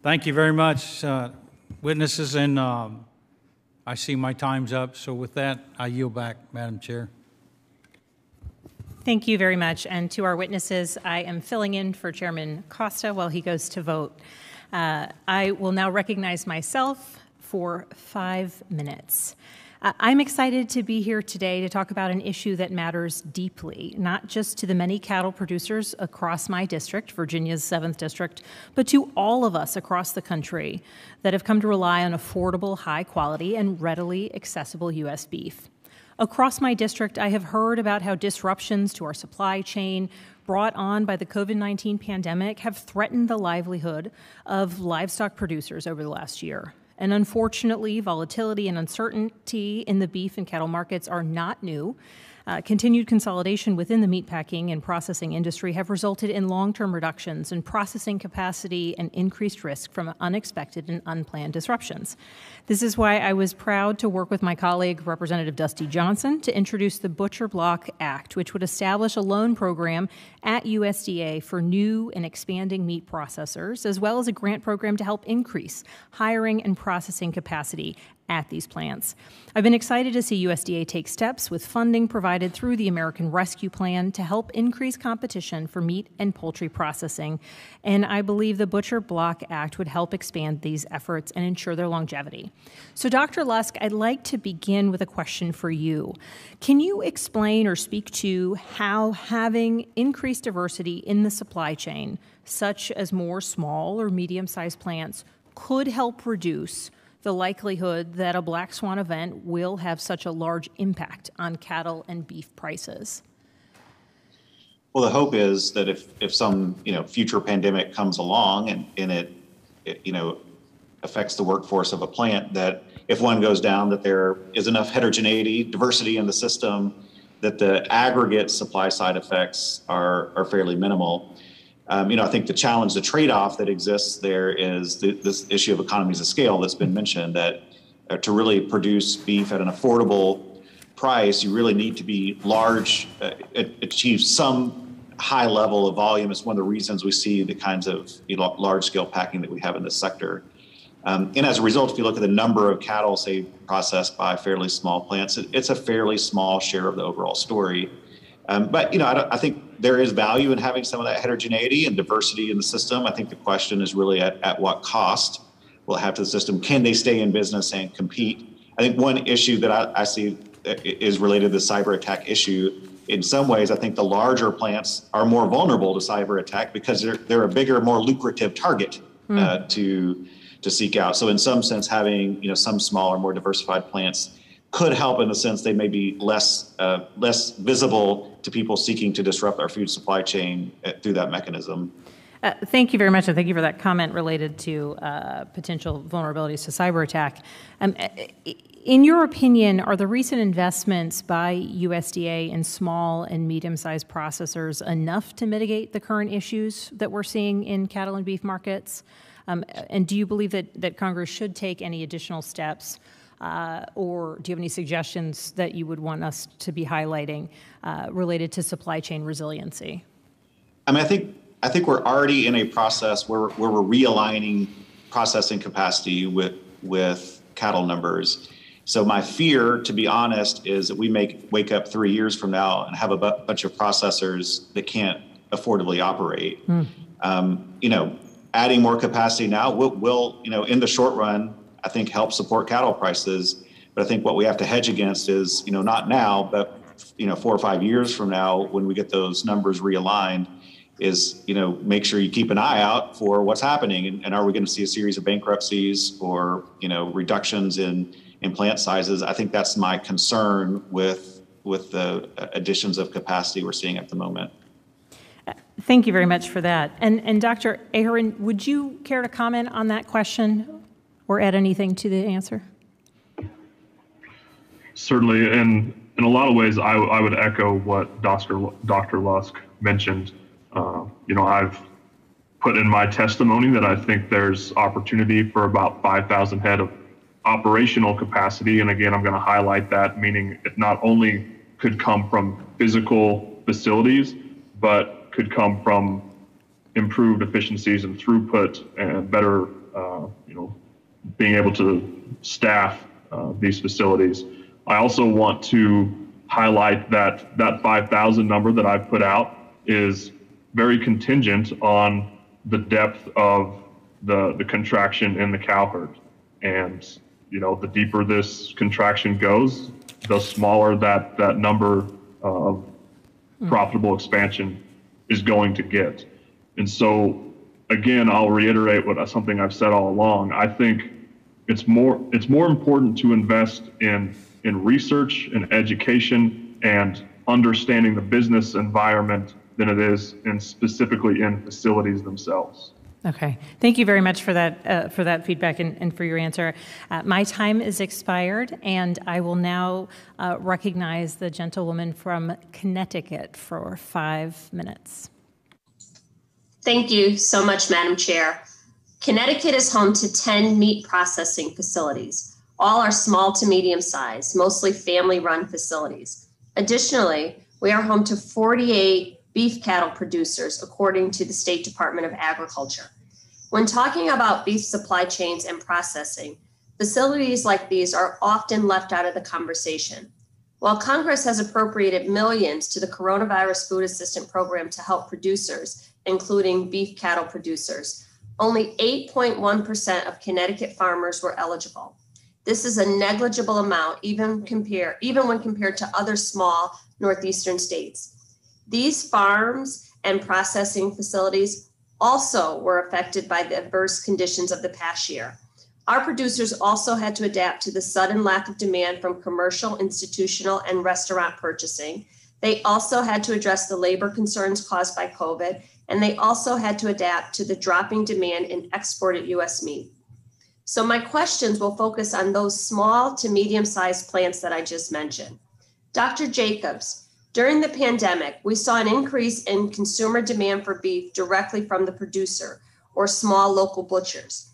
Thank you very much, witnesses, and I see my time's up. So with that, I yield back, Madam Chair. Thank you very much. And to our witnesses, I am filling in for Chairman Costa while he goes to vote. I will now recognize myself for 5 minutes. I'm excited to be here today to talk about an issue that matters deeply, not just to the many cattle producers across my district, Virginia's 7th District, but to all of us across the country that have come to rely on affordable, high quality, and readily accessible U.S. beef. Across my district, I have heard about how disruptions to our supply chain brought on by the COVID-19 pandemic have threatened the livelihood of livestock producers over the last year. And unfortunately, volatility and uncertainty in the beef and cattle markets are not new. Continued consolidation within the meatpacking and processing industry have resulted in long-term reductions in processing capacity and increased risk from unexpected and unplanned disruptions. This is why I was proud to work with my colleague, Representative Dusty Johnson, to introduce the Butcher Block Act, which would establish a loan program at USDA for new and expanding meat processors, as well as a grant program to help increase hiring and processing capacity at these plants. I've been excited to see USDA take steps with funding provided through the American Rescue Plan to help increase competition for meat and poultry processing, and I believe the Butcher Block Act would help expand these efforts and ensure their longevity. So, Dr. Lusk, I'd like to begin with a question for you. Can you explain or speak to how having increased diversity in the supply chain, such as more small or medium-sized plants, could help reduce the likelihood that a black swan event will have such a large impact on cattle and beef prices? Well, the hope is that if some future pandemic comes along and it affects the workforce of a plant, that if one goes down, that there is enough heterogeneity, diversity in the system, that the aggregate supply side effects are fairly minimal. I think the challenge, the trade-off that exists there is this issue of economies of scale that's been mentioned, that to really produce beef at an affordable price, you really need to be large, achieve some high level of volume. It's one of the reasons we see the kinds of large scale packing that we have in this sector. And as a result, if you look at the number of cattle, say, processed by fairly small plants, it's a fairly small share of the overall story. But I think there is value in having some of that heterogeneity and diversity in the system. I think the question is really at what cost will it have to the system? Can they stay in business and compete? I think one issue that I see is related to the cyber attack issue. In some ways, I think the larger plants are more vulnerable to cyber attack because they're a bigger, more lucrative target to seek out. So in some sense, having some smaller, more diversified plants could help in the sense they may be less visible to people seeking to disrupt our food supply chain through that mechanism. Thank you very much, and thank you for that comment related to potential vulnerabilities to cyber attack. In your opinion, are the recent investments by USDA in small and medium-sized processors enough to mitigate the current issues that we're seeing in cattle and beef markets? And do you believe that Congress should take any additional steps, or do you have any suggestions that you would want us to be highlighting related to supply chain resiliency? I think we're already in a process where we're realigning processing capacity with cattle numbers. So my fear, to be honest, is that we may wake up 3 years from now and have a bunch of processors that can't affordably operate. Adding more capacity now will in the short run, I think, help support cattle prices. But I think what we have to hedge against is, not now, but 4 or 5 years from now, when we get those numbers realigned, is make sure you keep an eye out for what's happening, and are we going to see a series of bankruptcies or reductions in plant sizes? I think that's my concern with the additions of capacity we're seeing at the moment. Thank you very much for that. And Dr. Ahearn, would you care to comment on that question or add anything to the answer? Certainly, and in a lot of ways, I would echo what Dr. Lusk mentioned. I've put in my testimony that I think there's opportunity for about 5,000 head of operational capacity. And again, I'm going to highlight that, meaning it not only could come from physical facilities, but could come from improved efficiencies and throughput and better, being able to staff these facilities. I also want to highlight that 5,000 number that I've put out is very contingent on the depth of the contraction in the cow herd. And, the deeper this contraction goes, the smaller that number of profitable expansion is going to get. And so, again, I'll reiterate something I've said all along. I think it's more important to invest in research and education and understanding the business environment than it is specifically in facilities themselves. Okay. Thank you very much for that feedback and for your answer. My time is expired, and I will now recognize the gentlewoman from Connecticut for 5 minutes. Thank you so much, Madam Chair. Connecticut is home to 10 meat processing facilities. All are small to medium sized, mostly family-run facilities. Additionally, we are home to 48 beef cattle producers, according to the State Department of Agriculture. When talking about beef supply chains and processing, facilities like these are often left out of the conversation. While Congress has appropriated millions to the Coronavirus Food Assistance Program to help producers, including beef cattle producers, only 8.1% of Connecticut farmers were eligible. This is a negligible amount, even when compared to other small northeastern states. These farms and processing facilities also were affected by the adverse conditions of the past year. Our producers also had to adapt to the sudden lack of demand from commercial, institutional, and restaurant purchasing. They also had to address the labor concerns caused by COVID, and they also had to adapt to the dropping demand in exported U.S. meat. So my questions will focus on those small to medium-sized plants that I just mentioned. Dr. Jacobs, during the pandemic, we saw an increase in consumer demand for beef directly from the producer or small local butchers.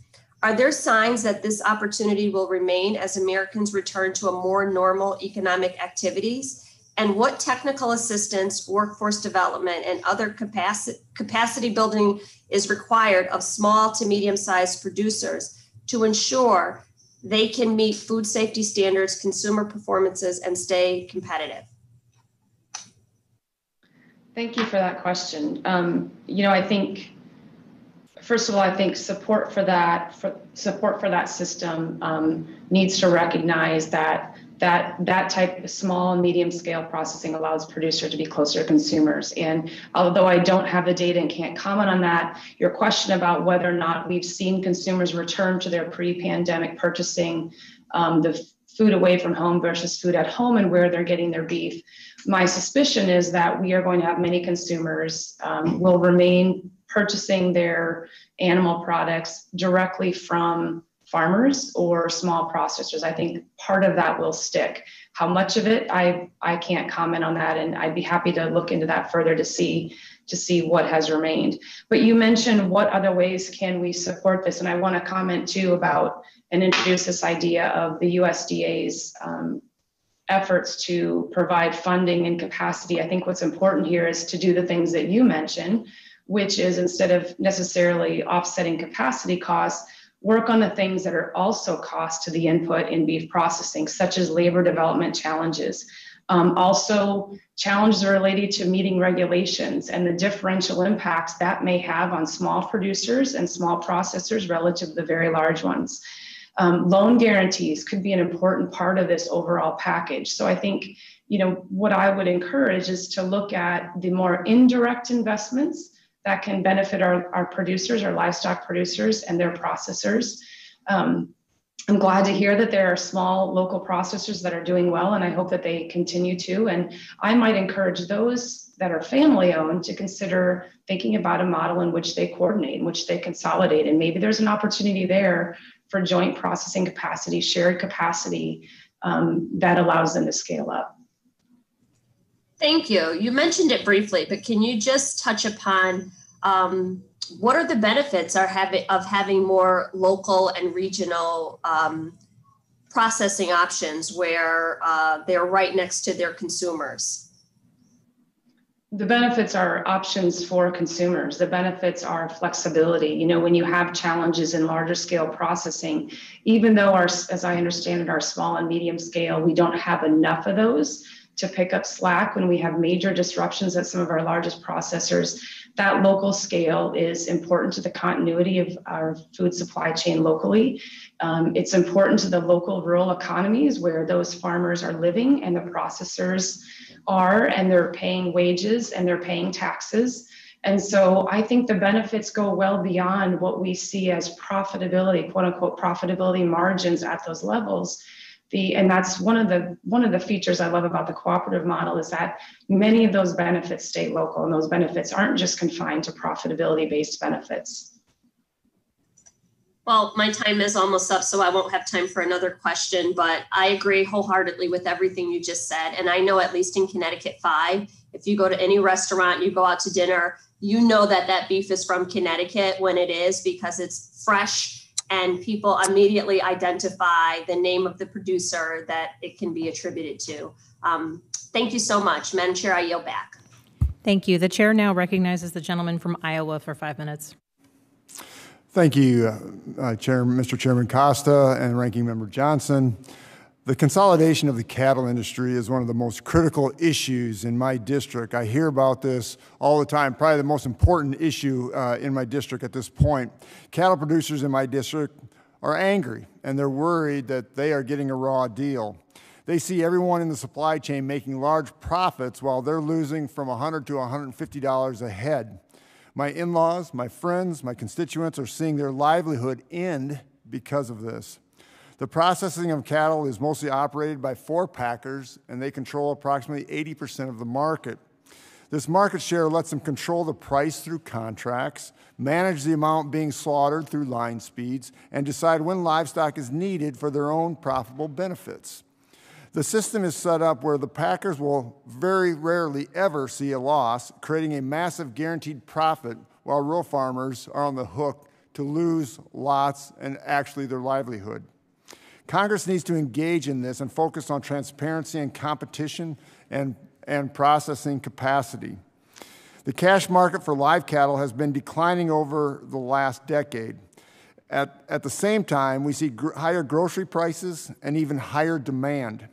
Are there signs that this opportunity will remain as Americans return to a more normal economic activities? And what technical assistance, workforce development, and other capacity building is required of small to medium-sized producers to ensure they can meet food safety standards, consumer performances, and stay competitive? Thank you for that question. I think, first of all, I think support for that system needs to recognize that type of small and medium scale processing allows producers to be closer to consumers. And although I don't have the data and can't comment on that, your question about whether or not we've seen consumers return to their pre-pandemic purchasing, the food away from home versus food at home and where they're getting their beef. My suspicion is that we are going to have many consumers will remain purchasing their animal products directly from farmers or small processors. I think part of that will stick. How much of it, I can't comment on that, and I'd be happy to look into that further to see what has remained. But you mentioned what other ways can we support this, and I want to comment too about and introduce this idea of the USDA's efforts to provide funding and capacity. I think what's important here is to do the things that you mentioned, which is instead of necessarily offsetting capacity costs, work on the things that are also cost to the input in beef processing, such as labor development challenges. Also, challenges related to meeting regulations and the differential impacts that may have on small producers and small processors relative to the very large ones. Loan guarantees could be an important part of this overall package. So I think, what I would encourage is to look at the more indirect investments that can benefit our producers, our livestock producers and their processors. I'm glad to hear that there are small local processors that are doing well, and I hope that they continue to. And I might encourage those that are family owned to consider thinking about a model in which they coordinate, in which they consolidate. And maybe there's an opportunity there for joint processing capacity, shared capacity that allows them to scale up. Thank you. You mentioned it briefly, but can you just touch upon what are the benefits of having more local and regional processing options where they're right next to their consumers? The benefits are options for consumers. The benefits are flexibility. When you have challenges in larger scale processing, even though as I understand it, our small and medium scale, we don't have enough of those to pick up slack when we have major disruptions at some of our largest processors. That local scale is important to the continuity of our food supply chain locally. It's important to the local rural economies where those farmers are living and the processors are, and they're paying wages and they're paying taxes. And so I think the benefits go well beyond what we see as profitability, quote unquote, profitability margins at those levels. And that's one of the features I love about the cooperative model is that many of those benefits stay local, and those benefits aren't just confined to profitability-based benefits. Well, my time is almost up, so I won't have time for another question, but I agree wholeheartedly with everything you just said. And I know at least in Connecticut 5, if you go to any restaurant, you go out to dinner, you know that beef is from Connecticut when it is, because it's fresh and people immediately identify the name of the producer that it can be attributed to. Thank you so much. Madam Chair, I yield back. Thank you. The chair now recognizes the gentleman from Iowa for 5 minutes. Thank you, Mr. Chairman Costa and Ranking Member Johnson. The consolidation of the cattle industry is one of the most critical issues in my district. I hear about this all the time, probably the most important issue in my district at this point. Cattle producers in my district are angry, and they're worried that they are getting a raw deal. They see everyone in the supply chain making large profits while they're losing from $100 to $150 a head. My in-laws, my friends, my constituents are seeing their livelihood end because of this. The processing of cattle is mostly operated by 4 packers, and they control approximately 80% of the market. This market share lets them control the price through contracts, manage the amount being slaughtered through line speeds, and decide when livestock is needed for their own profitable benefits. The system is set up where the packers will very rarely ever see a loss, creating a massive guaranteed profit while rural farmers are on the hook to lose lots and actually their livelihood. Congress needs to engage in this and focus on transparency and competition and processing capacity. The cash market for live cattle has been declining over the last decade. At the same time, we see higher grocery prices and even higher demand.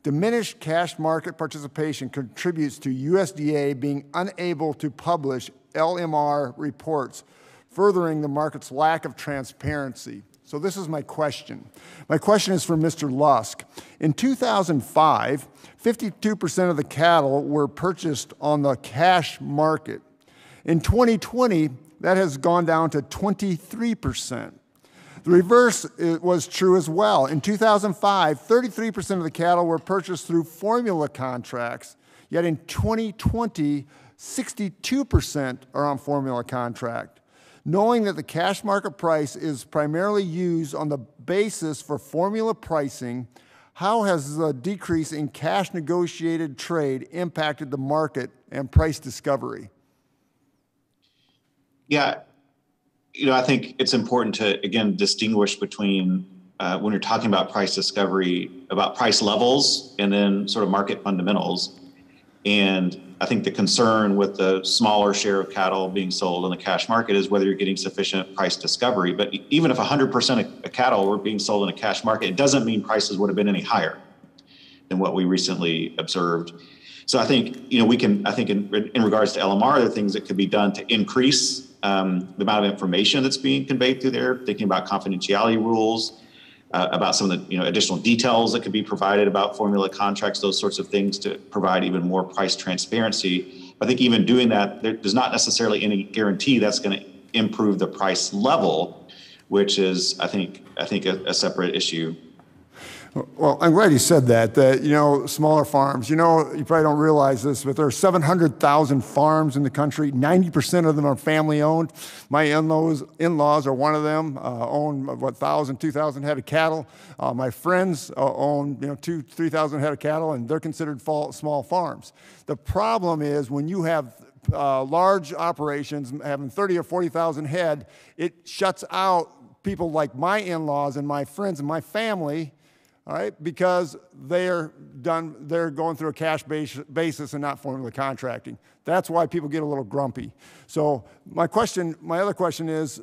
Diminished cash market participation contributes to USDA being unable to publish LMR reports, furthering the market's lack of transparency. So this is my question. My question is for Mr. Lusk. In 2005, 52% of the cattle were purchased on the cash market. In 2020, that has gone down to 23%. The reverse was true as well. In 2005, 33% of the cattle were purchased through formula contracts, yet in 2020, 62% are on formula contract. Knowing that the cash market price is primarily used on the basis for formula pricing, how has the decrease in cash negotiated trade impacted the market and price discovery? Yeah, I think it's important to, again, distinguish between when you're talking about price discovery, about price levels and then sort of market fundamentals. And I think the concern with the smaller share of cattle being sold in the cash market is whether you're getting sufficient price discovery. But even if 100% of cattle were being sold in a cash market, it doesn't mean prices would have been any higher than what we recently observed. So I think, we can, I think in regards to LMR, there are things that could be done to increase the amount of information that's being conveyed through there, thinking about confidentiality rules, about some of the additional details that could be provided about formula contracts, those sorts of things to provide even more price transparency. I think even doing that, there's not necessarily any guarantee that's going to improve the price level, which is, I think a separate issue. Well, I'm glad you said that, smaller farms, you probably don't realize this, but there are 700,000 farms in the country. 90% of them are family owned. My in-laws are one of them, own 1,000, 2,000 head of cattle. My friends own, 2,000, 3,000 head of cattle, and they're considered small farms. The problem is when you have large operations having 30 or 40,000 head, it shuts out people like my in-laws and my friends and my family, all right, because they're going through a cash basis and not formula contracting. That's why people get a little grumpy. So my other question is,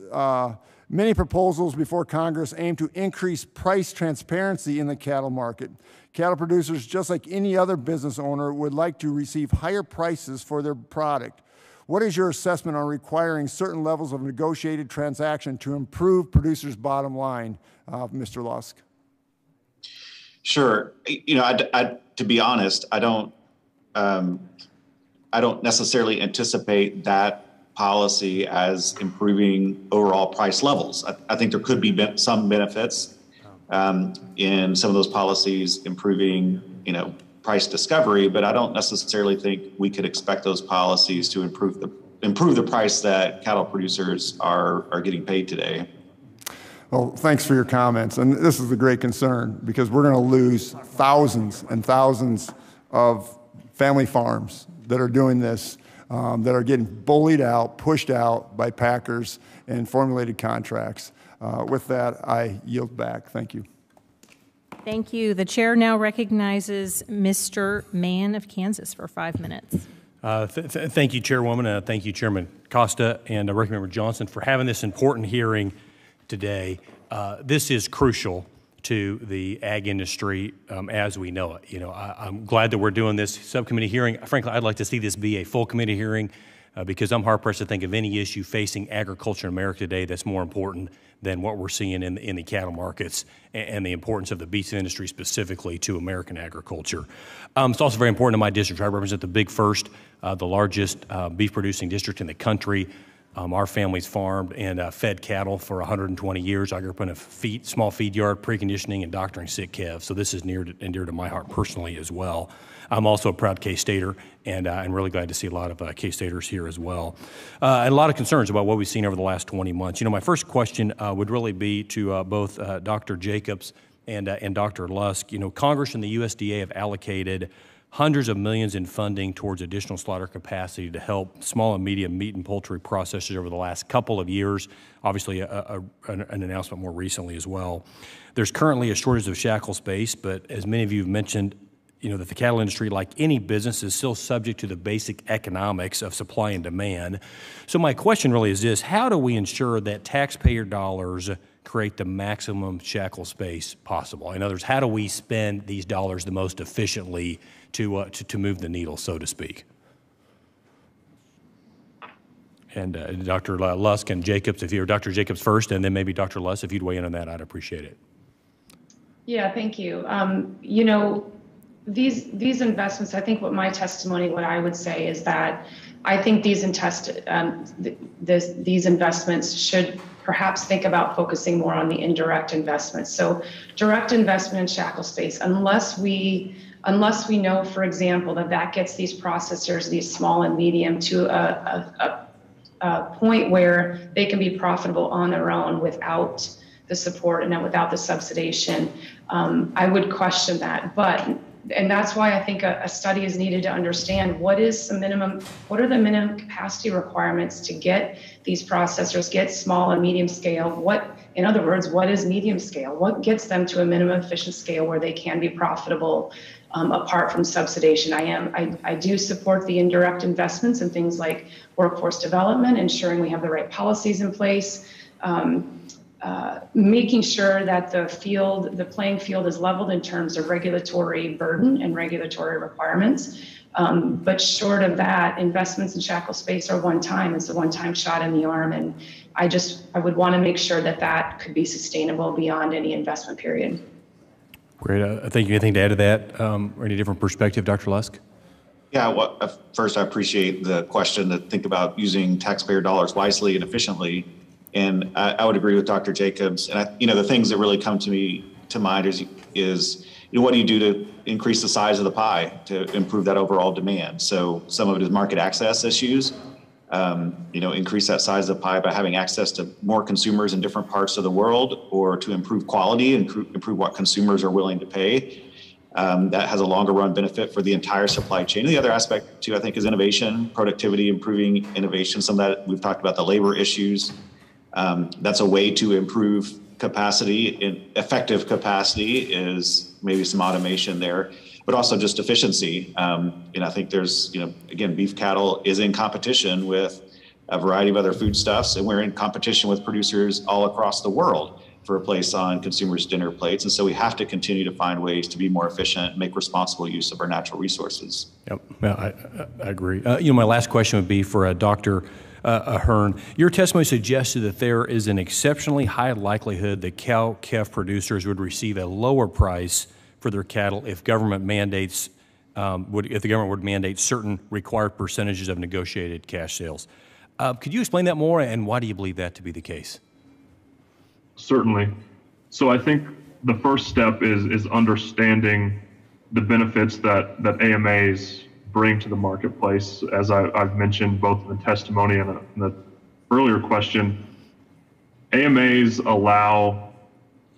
many proposals before Congress aim to increase price transparency in the cattle market. Cattle producers, just like any other business owner, would like to receive higher prices for their product. What is your assessment on requiring certain levels of negotiated transaction to improve producers' bottom line, Mr. Lusk? Sure. To be honest, I don't necessarily anticipate that policy as improving overall price levels. I think there could be some benefits in some of those policies improving, price discovery, but I don't necessarily think we could expect those policies to improve the price that cattle producers are getting paid today. Well, thanks for your comments. And this is a great concern because we're going to lose thousands and thousands of family farms that are doing this, that are getting bullied out, pushed out by packers and formulated contracts. With that, I yield back. Thank you. Thank you. The chair now recognizes Mr. Mann of Kansas for 5 minutes. Thank you, Chairwoman. Thank you, Chairman Costa and Ranking Johnson for having this important hearing today. This is crucial to the ag industry as we know it. I'm glad that we're doing this subcommittee hearing. Frankly, I'd like to see this be a full committee hearing because I'm hard-pressed to think of any issue facing agriculture in America today that's more important than what we're seeing in the cattle markets and the importance of the beef industry specifically to American agriculture. It's also very important in my district. I represent the Big First, the largest beef-producing district in the country. Our family's farmed and fed cattle for 120 years. I grew up in a small feed yard, preconditioning and doctoring sick calves. So this is near and dear to my heart personally as well. I'm also a proud K-Stater, and I'm really glad to see a lot of K-Staters here as well. And a lot of concerns about what we've seen over the last 20 months. My first question would really be to both Dr. Jacobs and Dr. Lusk. Congress and the USDA have allocated hundreds of millions in funding towards additional slaughter capacity to help small and medium meat and poultry processors over the last couple of years. Obviously, an announcement more recently as well. There's currently a shortage of shackle space, but as many of you have mentioned, that the cattle industry, like any business, is still subject to the basic economics of supply and demand. So my question really is this: how do we ensure that taxpayer dollars create the maximum shackle space possible? In other words, how do we spend these dollars the most efficiently to move the needle, so to speak? And Dr. Lusk and Jacobs, if you're Dr. Jacobs first, and then maybe Dr. Lusk, if you'd weigh in on that, I'd appreciate it. Yeah, thank you. These investments, I think what I would say is that I think these investments should perhaps think about focusing more on the indirect investments. So direct investment in shackle space, unless we know, for example, that gets these processors, these small and medium, to a point where they can be profitable on their own without the support and without the subsidization, I would question that. And that's why I think a study is needed to understand what are the minimum capacity requirements to get these processors, get small and medium scale. In other words, what is medium scale? What gets them to a minimum efficient scale where they can be profitable apart from subsidization? I do support the indirect investments in things like workforce development, ensuring we have the right policies in place, making sure that the playing field is leveled in terms of regulatory burden and regulatory requirements. But short of that, investments in shackle space are one time. It's a one-time shot in the arm. And I would want to make sure that could be sustainable beyond any investment period. Great. Thank you. Anything to add to that? Or any different perspective, Dr. Lusk? Yeah, well, first, I appreciate the question to think about using taxpayer dollars wisely and efficiently. And I would agree with Dr. Jacobs. And the things that really come to mind is what do you do to increase the size of the pie to improve that overall demand? So some of it is market access issues. Increase that size of the pie by having access to more consumers in different parts of the world, or to improve quality and improve what consumers are willing to pay. That has a longer run benefit for the entire supply chain. And the other aspect too, I think, is innovation, productivity, improving innovation. Some of that we've talked about, the labor issues. That's a way to improve capacity. Effective capacity is maybe some automation there, but also just efficiency. I think there's, again, beef cattle is in competition with a variety of other foodstuffs, and we're in competition with producers all across the world for a place on consumers' dinner plates. And so we have to continue to find ways to be more efficient, make responsible use of our natural resources. Yep, I agree. My last question would be for Dr. Ahern. Your testimony suggested that there is an exceptionally high likelihood that cow-calf producers would receive a lower price for their cattle if government mandates if the government would mandate certain required percentages of negotiated cash sales. Could you explain that more, and why do you believe that to be the case? Certainly. So I think the first step is understanding the benefits that AMAs bring to the marketplace. As I've mentioned both in the testimony and in the earlier question, AMAs allow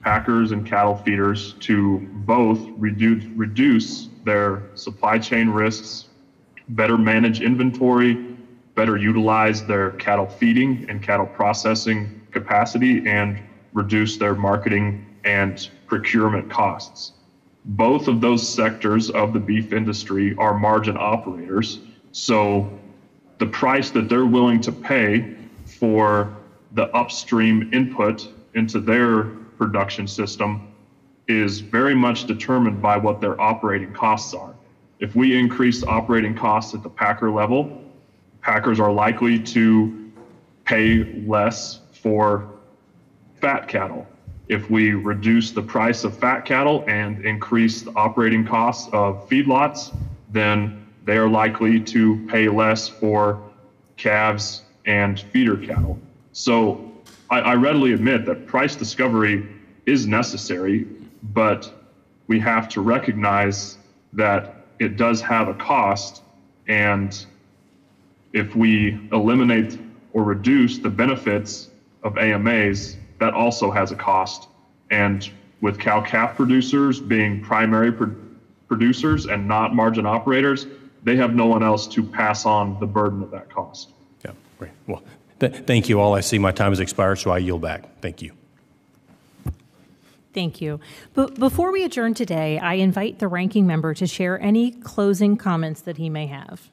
packers and cattle feeders to both reduce their supply chain risks, better manage inventory, better utilize their cattle feeding and cattle processing capacity, and reduce their marketing and procurement costs. Both of those sectors of the beef industry are margin operators. So the price that they're willing to pay for the upstream input into their production system is very much determined by what their operating costs are. If we increase operating costs at the packer level, packers are likely to pay less for fat cattle. If we reduce the price of fat cattle and increase the operating costs of feedlots, then they are likely to pay less for calves and feeder cattle. So I readily admit that price discovery is necessary, but we have to recognize that it does have a cost, and if we eliminate or reduce the benefits of AMAs, that also has a cost. And with cow-calf producers being primary producers and not margin operators, they have no one else to pass on the burden of that cost. Yeah, great. Well, thank you all. I see my time has expired, so I yield back. Thank you. Thank you. But before we adjourn today, I invite the ranking member to share any closing comments that he may have.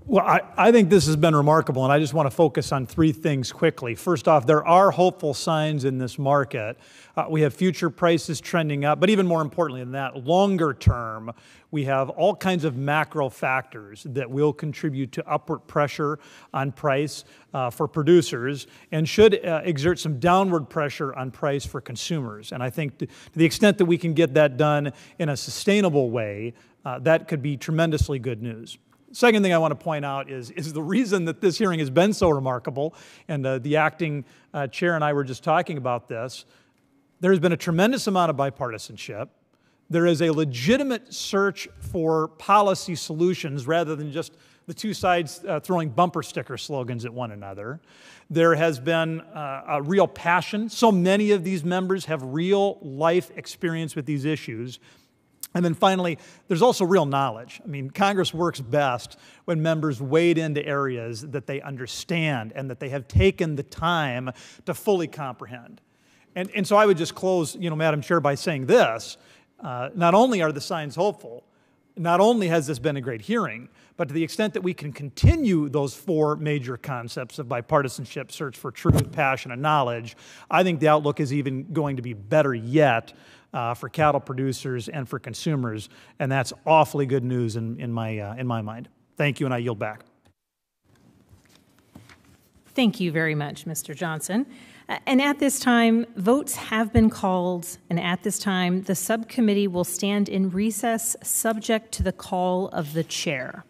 Well, I think this has been remarkable, and I just want to focus on three things quickly. First off, there are hopeful signs in this market. We have future prices trending up, but even more importantly than that, longer term, we have all kinds of macro factors that will contribute to upward pressure on price for producers and should exert some downward pressure on price for consumers. And I think to the extent that we can get that done in a sustainable way, that could be tremendously good news. Second thing I want to point out is the reason that this hearing has been so remarkable, and the acting chair and I were just talking about this. There's been a tremendous amount of bipartisanship. There is a legitimate search for policy solutions rather than just the two sides throwing bumper sticker slogans at one another. There has been a real passion. So many of these members have real life experience with these issues. And then finally, there's also real knowledge. I mean, Congress works best when members wade into areas that they understand and that they have taken the time to fully comprehend. And so I would just close, Madam Chair, by saying this. Not only are the signs hopeful, not only has this been a great hearing, but to the extent that we can continue those four major concepts of bipartisanship, search for truth, passion, and knowledge, I think the outlook is even going to be better yet for cattle producers and for consumers, and that's awfully good news in my mind. Thank you, and I yield back. Thank you very much, Mr. Johnson. And at this time, votes have been called, and at this time, the subcommittee will stand in recess subject to the call of the chair.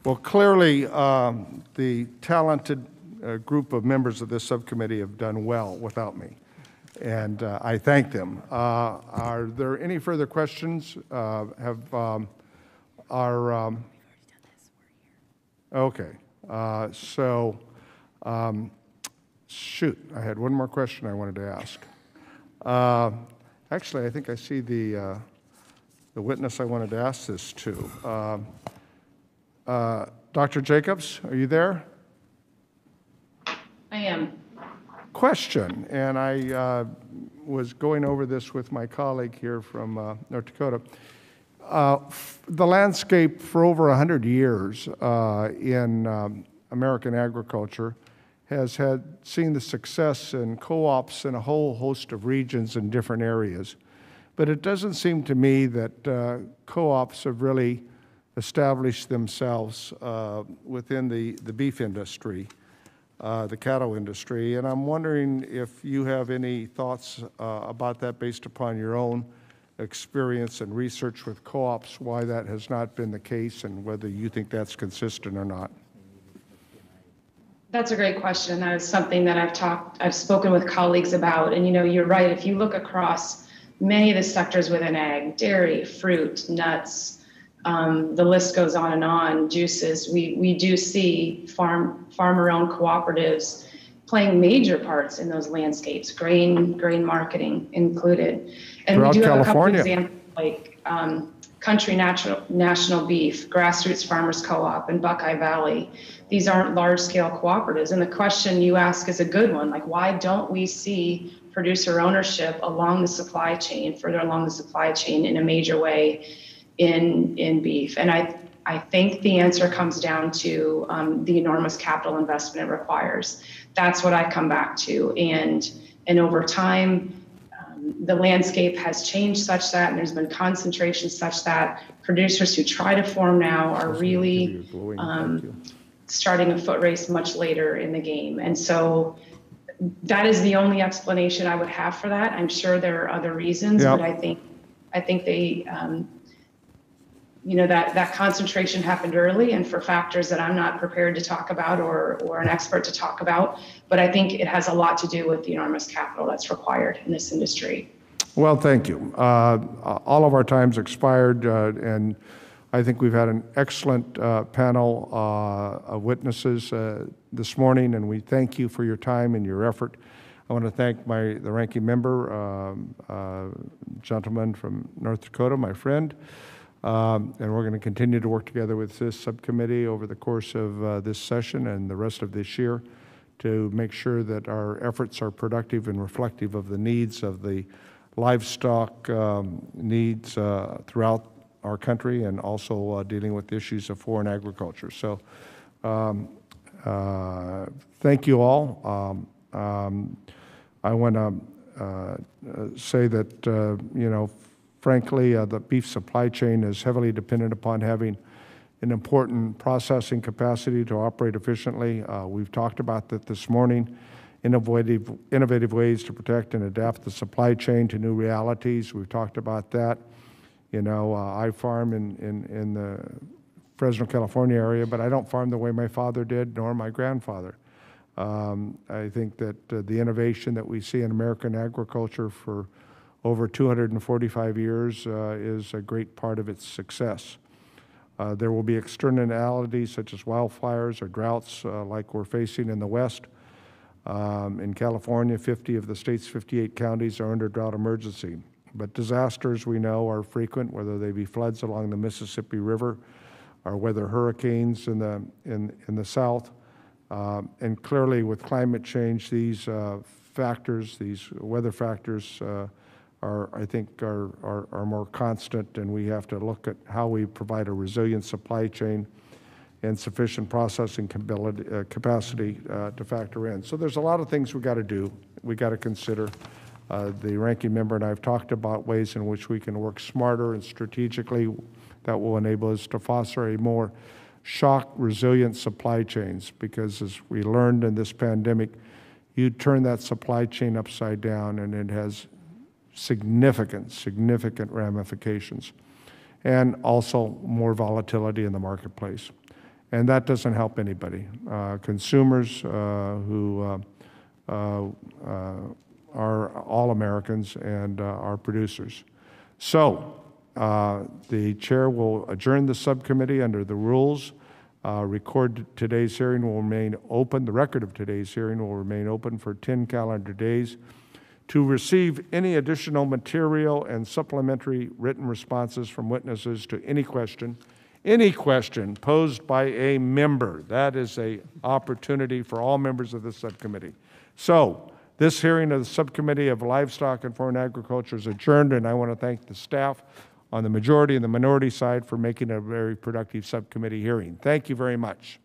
Well, clearly, the talented group of members of this subcommittee have done well without me, and I thank them. Are there any further questions? Okay. Shoot, I had one more question I wanted to ask. Actually, I think I see the witness I wanted to ask this to. Dr. Jacobs, are you there? I am. Question, and I was going over this with my colleague here from North Dakota. The landscape for over 100 years in American agriculture has seen the success in co-ops in a whole host of regions in different areas. But it doesn't seem to me that co-ops have really established themselves within the beef industry, the cattle industry. And I'm wondering if you have any thoughts about that based upon your own experience and research with co-ops, why that has not been the case and whether you think that's consistent or not. That's a great question. That is something that I've spoken with colleagues about. And you're right. If you look across many of the sectors within ag, dairy, fruit, nuts, the list goes on, juices, we do see farmer-owned cooperatives playing major parts in those landscapes, grain marketing included. And throughout we do have California. A couple examples like Country National Beef, Grassroots Farmers Co-op, and Buckeye Valley. These aren't large-scale cooperatives. And the question you ask is a good one, like why don't we see producer ownership along the supply chain, further along the supply chain in a major way in beef? And I think the answer comes down to the enormous capital investment it requires. That's what I come back to. And over time, the landscape has changed such that, and there's been concentration such that producers who try to form now are really starting a foot race much later in the game. And so that is the only explanation I would have for that. I'm sure there are other reasons, but I think they, that concentration happened early and for factors that I'm not prepared to talk about or an expert to talk about. But I think it has a lot to do with the enormous capital that's required in this industry. Well, thank you. All of our time's expired, and I think we've had an excellent panel of witnesses this morning, and we thank you for your time and your effort. I want to thank the ranking member, gentleman from North Dakota, my friend, and we're going to continue to work together with this subcommittee over the course of this session and the rest of this year to make sure that our efforts are productive and reflective of the needs of the livestock needs throughout our country, and also dealing with issues of foreign agriculture. So thank you all. I want to say that, frankly, the beef supply chain is heavily dependent upon having an important processing capacity to operate efficiently. We've talked about that this morning. Innovative ways to protect and adapt the supply chain to new realities. We've talked about that. I farm in the Fresno, California area, but I don't farm the way my father did, nor my grandfather. I think that the innovation that we see in American agriculture for over 245 years is a great part of its success. There will be externalities such as wildfires or droughts like we're facing in the West. In California, 50 of the state's 58 counties are under drought emergency. But disasters, we know, are frequent, whether they be floods along the Mississippi River or whether hurricanes in the South. And clearly, with climate change, these factors, these weather factors, I think are more constant, and we have to look at how we provide a resilient supply chain and sufficient processing capacity to factor in. So there's a lot of things we got to do. We got to consider. The ranking member and I have talked about ways in which we can work smarter and strategically that will enable us to foster a more shock resilient supply chains, because as we learned in this pandemic, you turn that supply chain upside down and it has significant ramifications, and also more volatility in the marketplace. And that doesn't help anybody. Consumers who are all Americans and our producers. So the chair will adjourn the subcommittee under the rules. Record today's hearing will remain open. The record of today's hearing will remain open for 10 calendar days. To receive any additional material and supplementary written responses from witnesses to any question, any question posed by a member. That is an opportunity for all members of the subcommittee. So this hearing of the Subcommittee of Livestock and Foreign Agriculture is adjourned, and I want to thank the staff on the majority and the minority side for making a very productive subcommittee hearing. Thank you very much.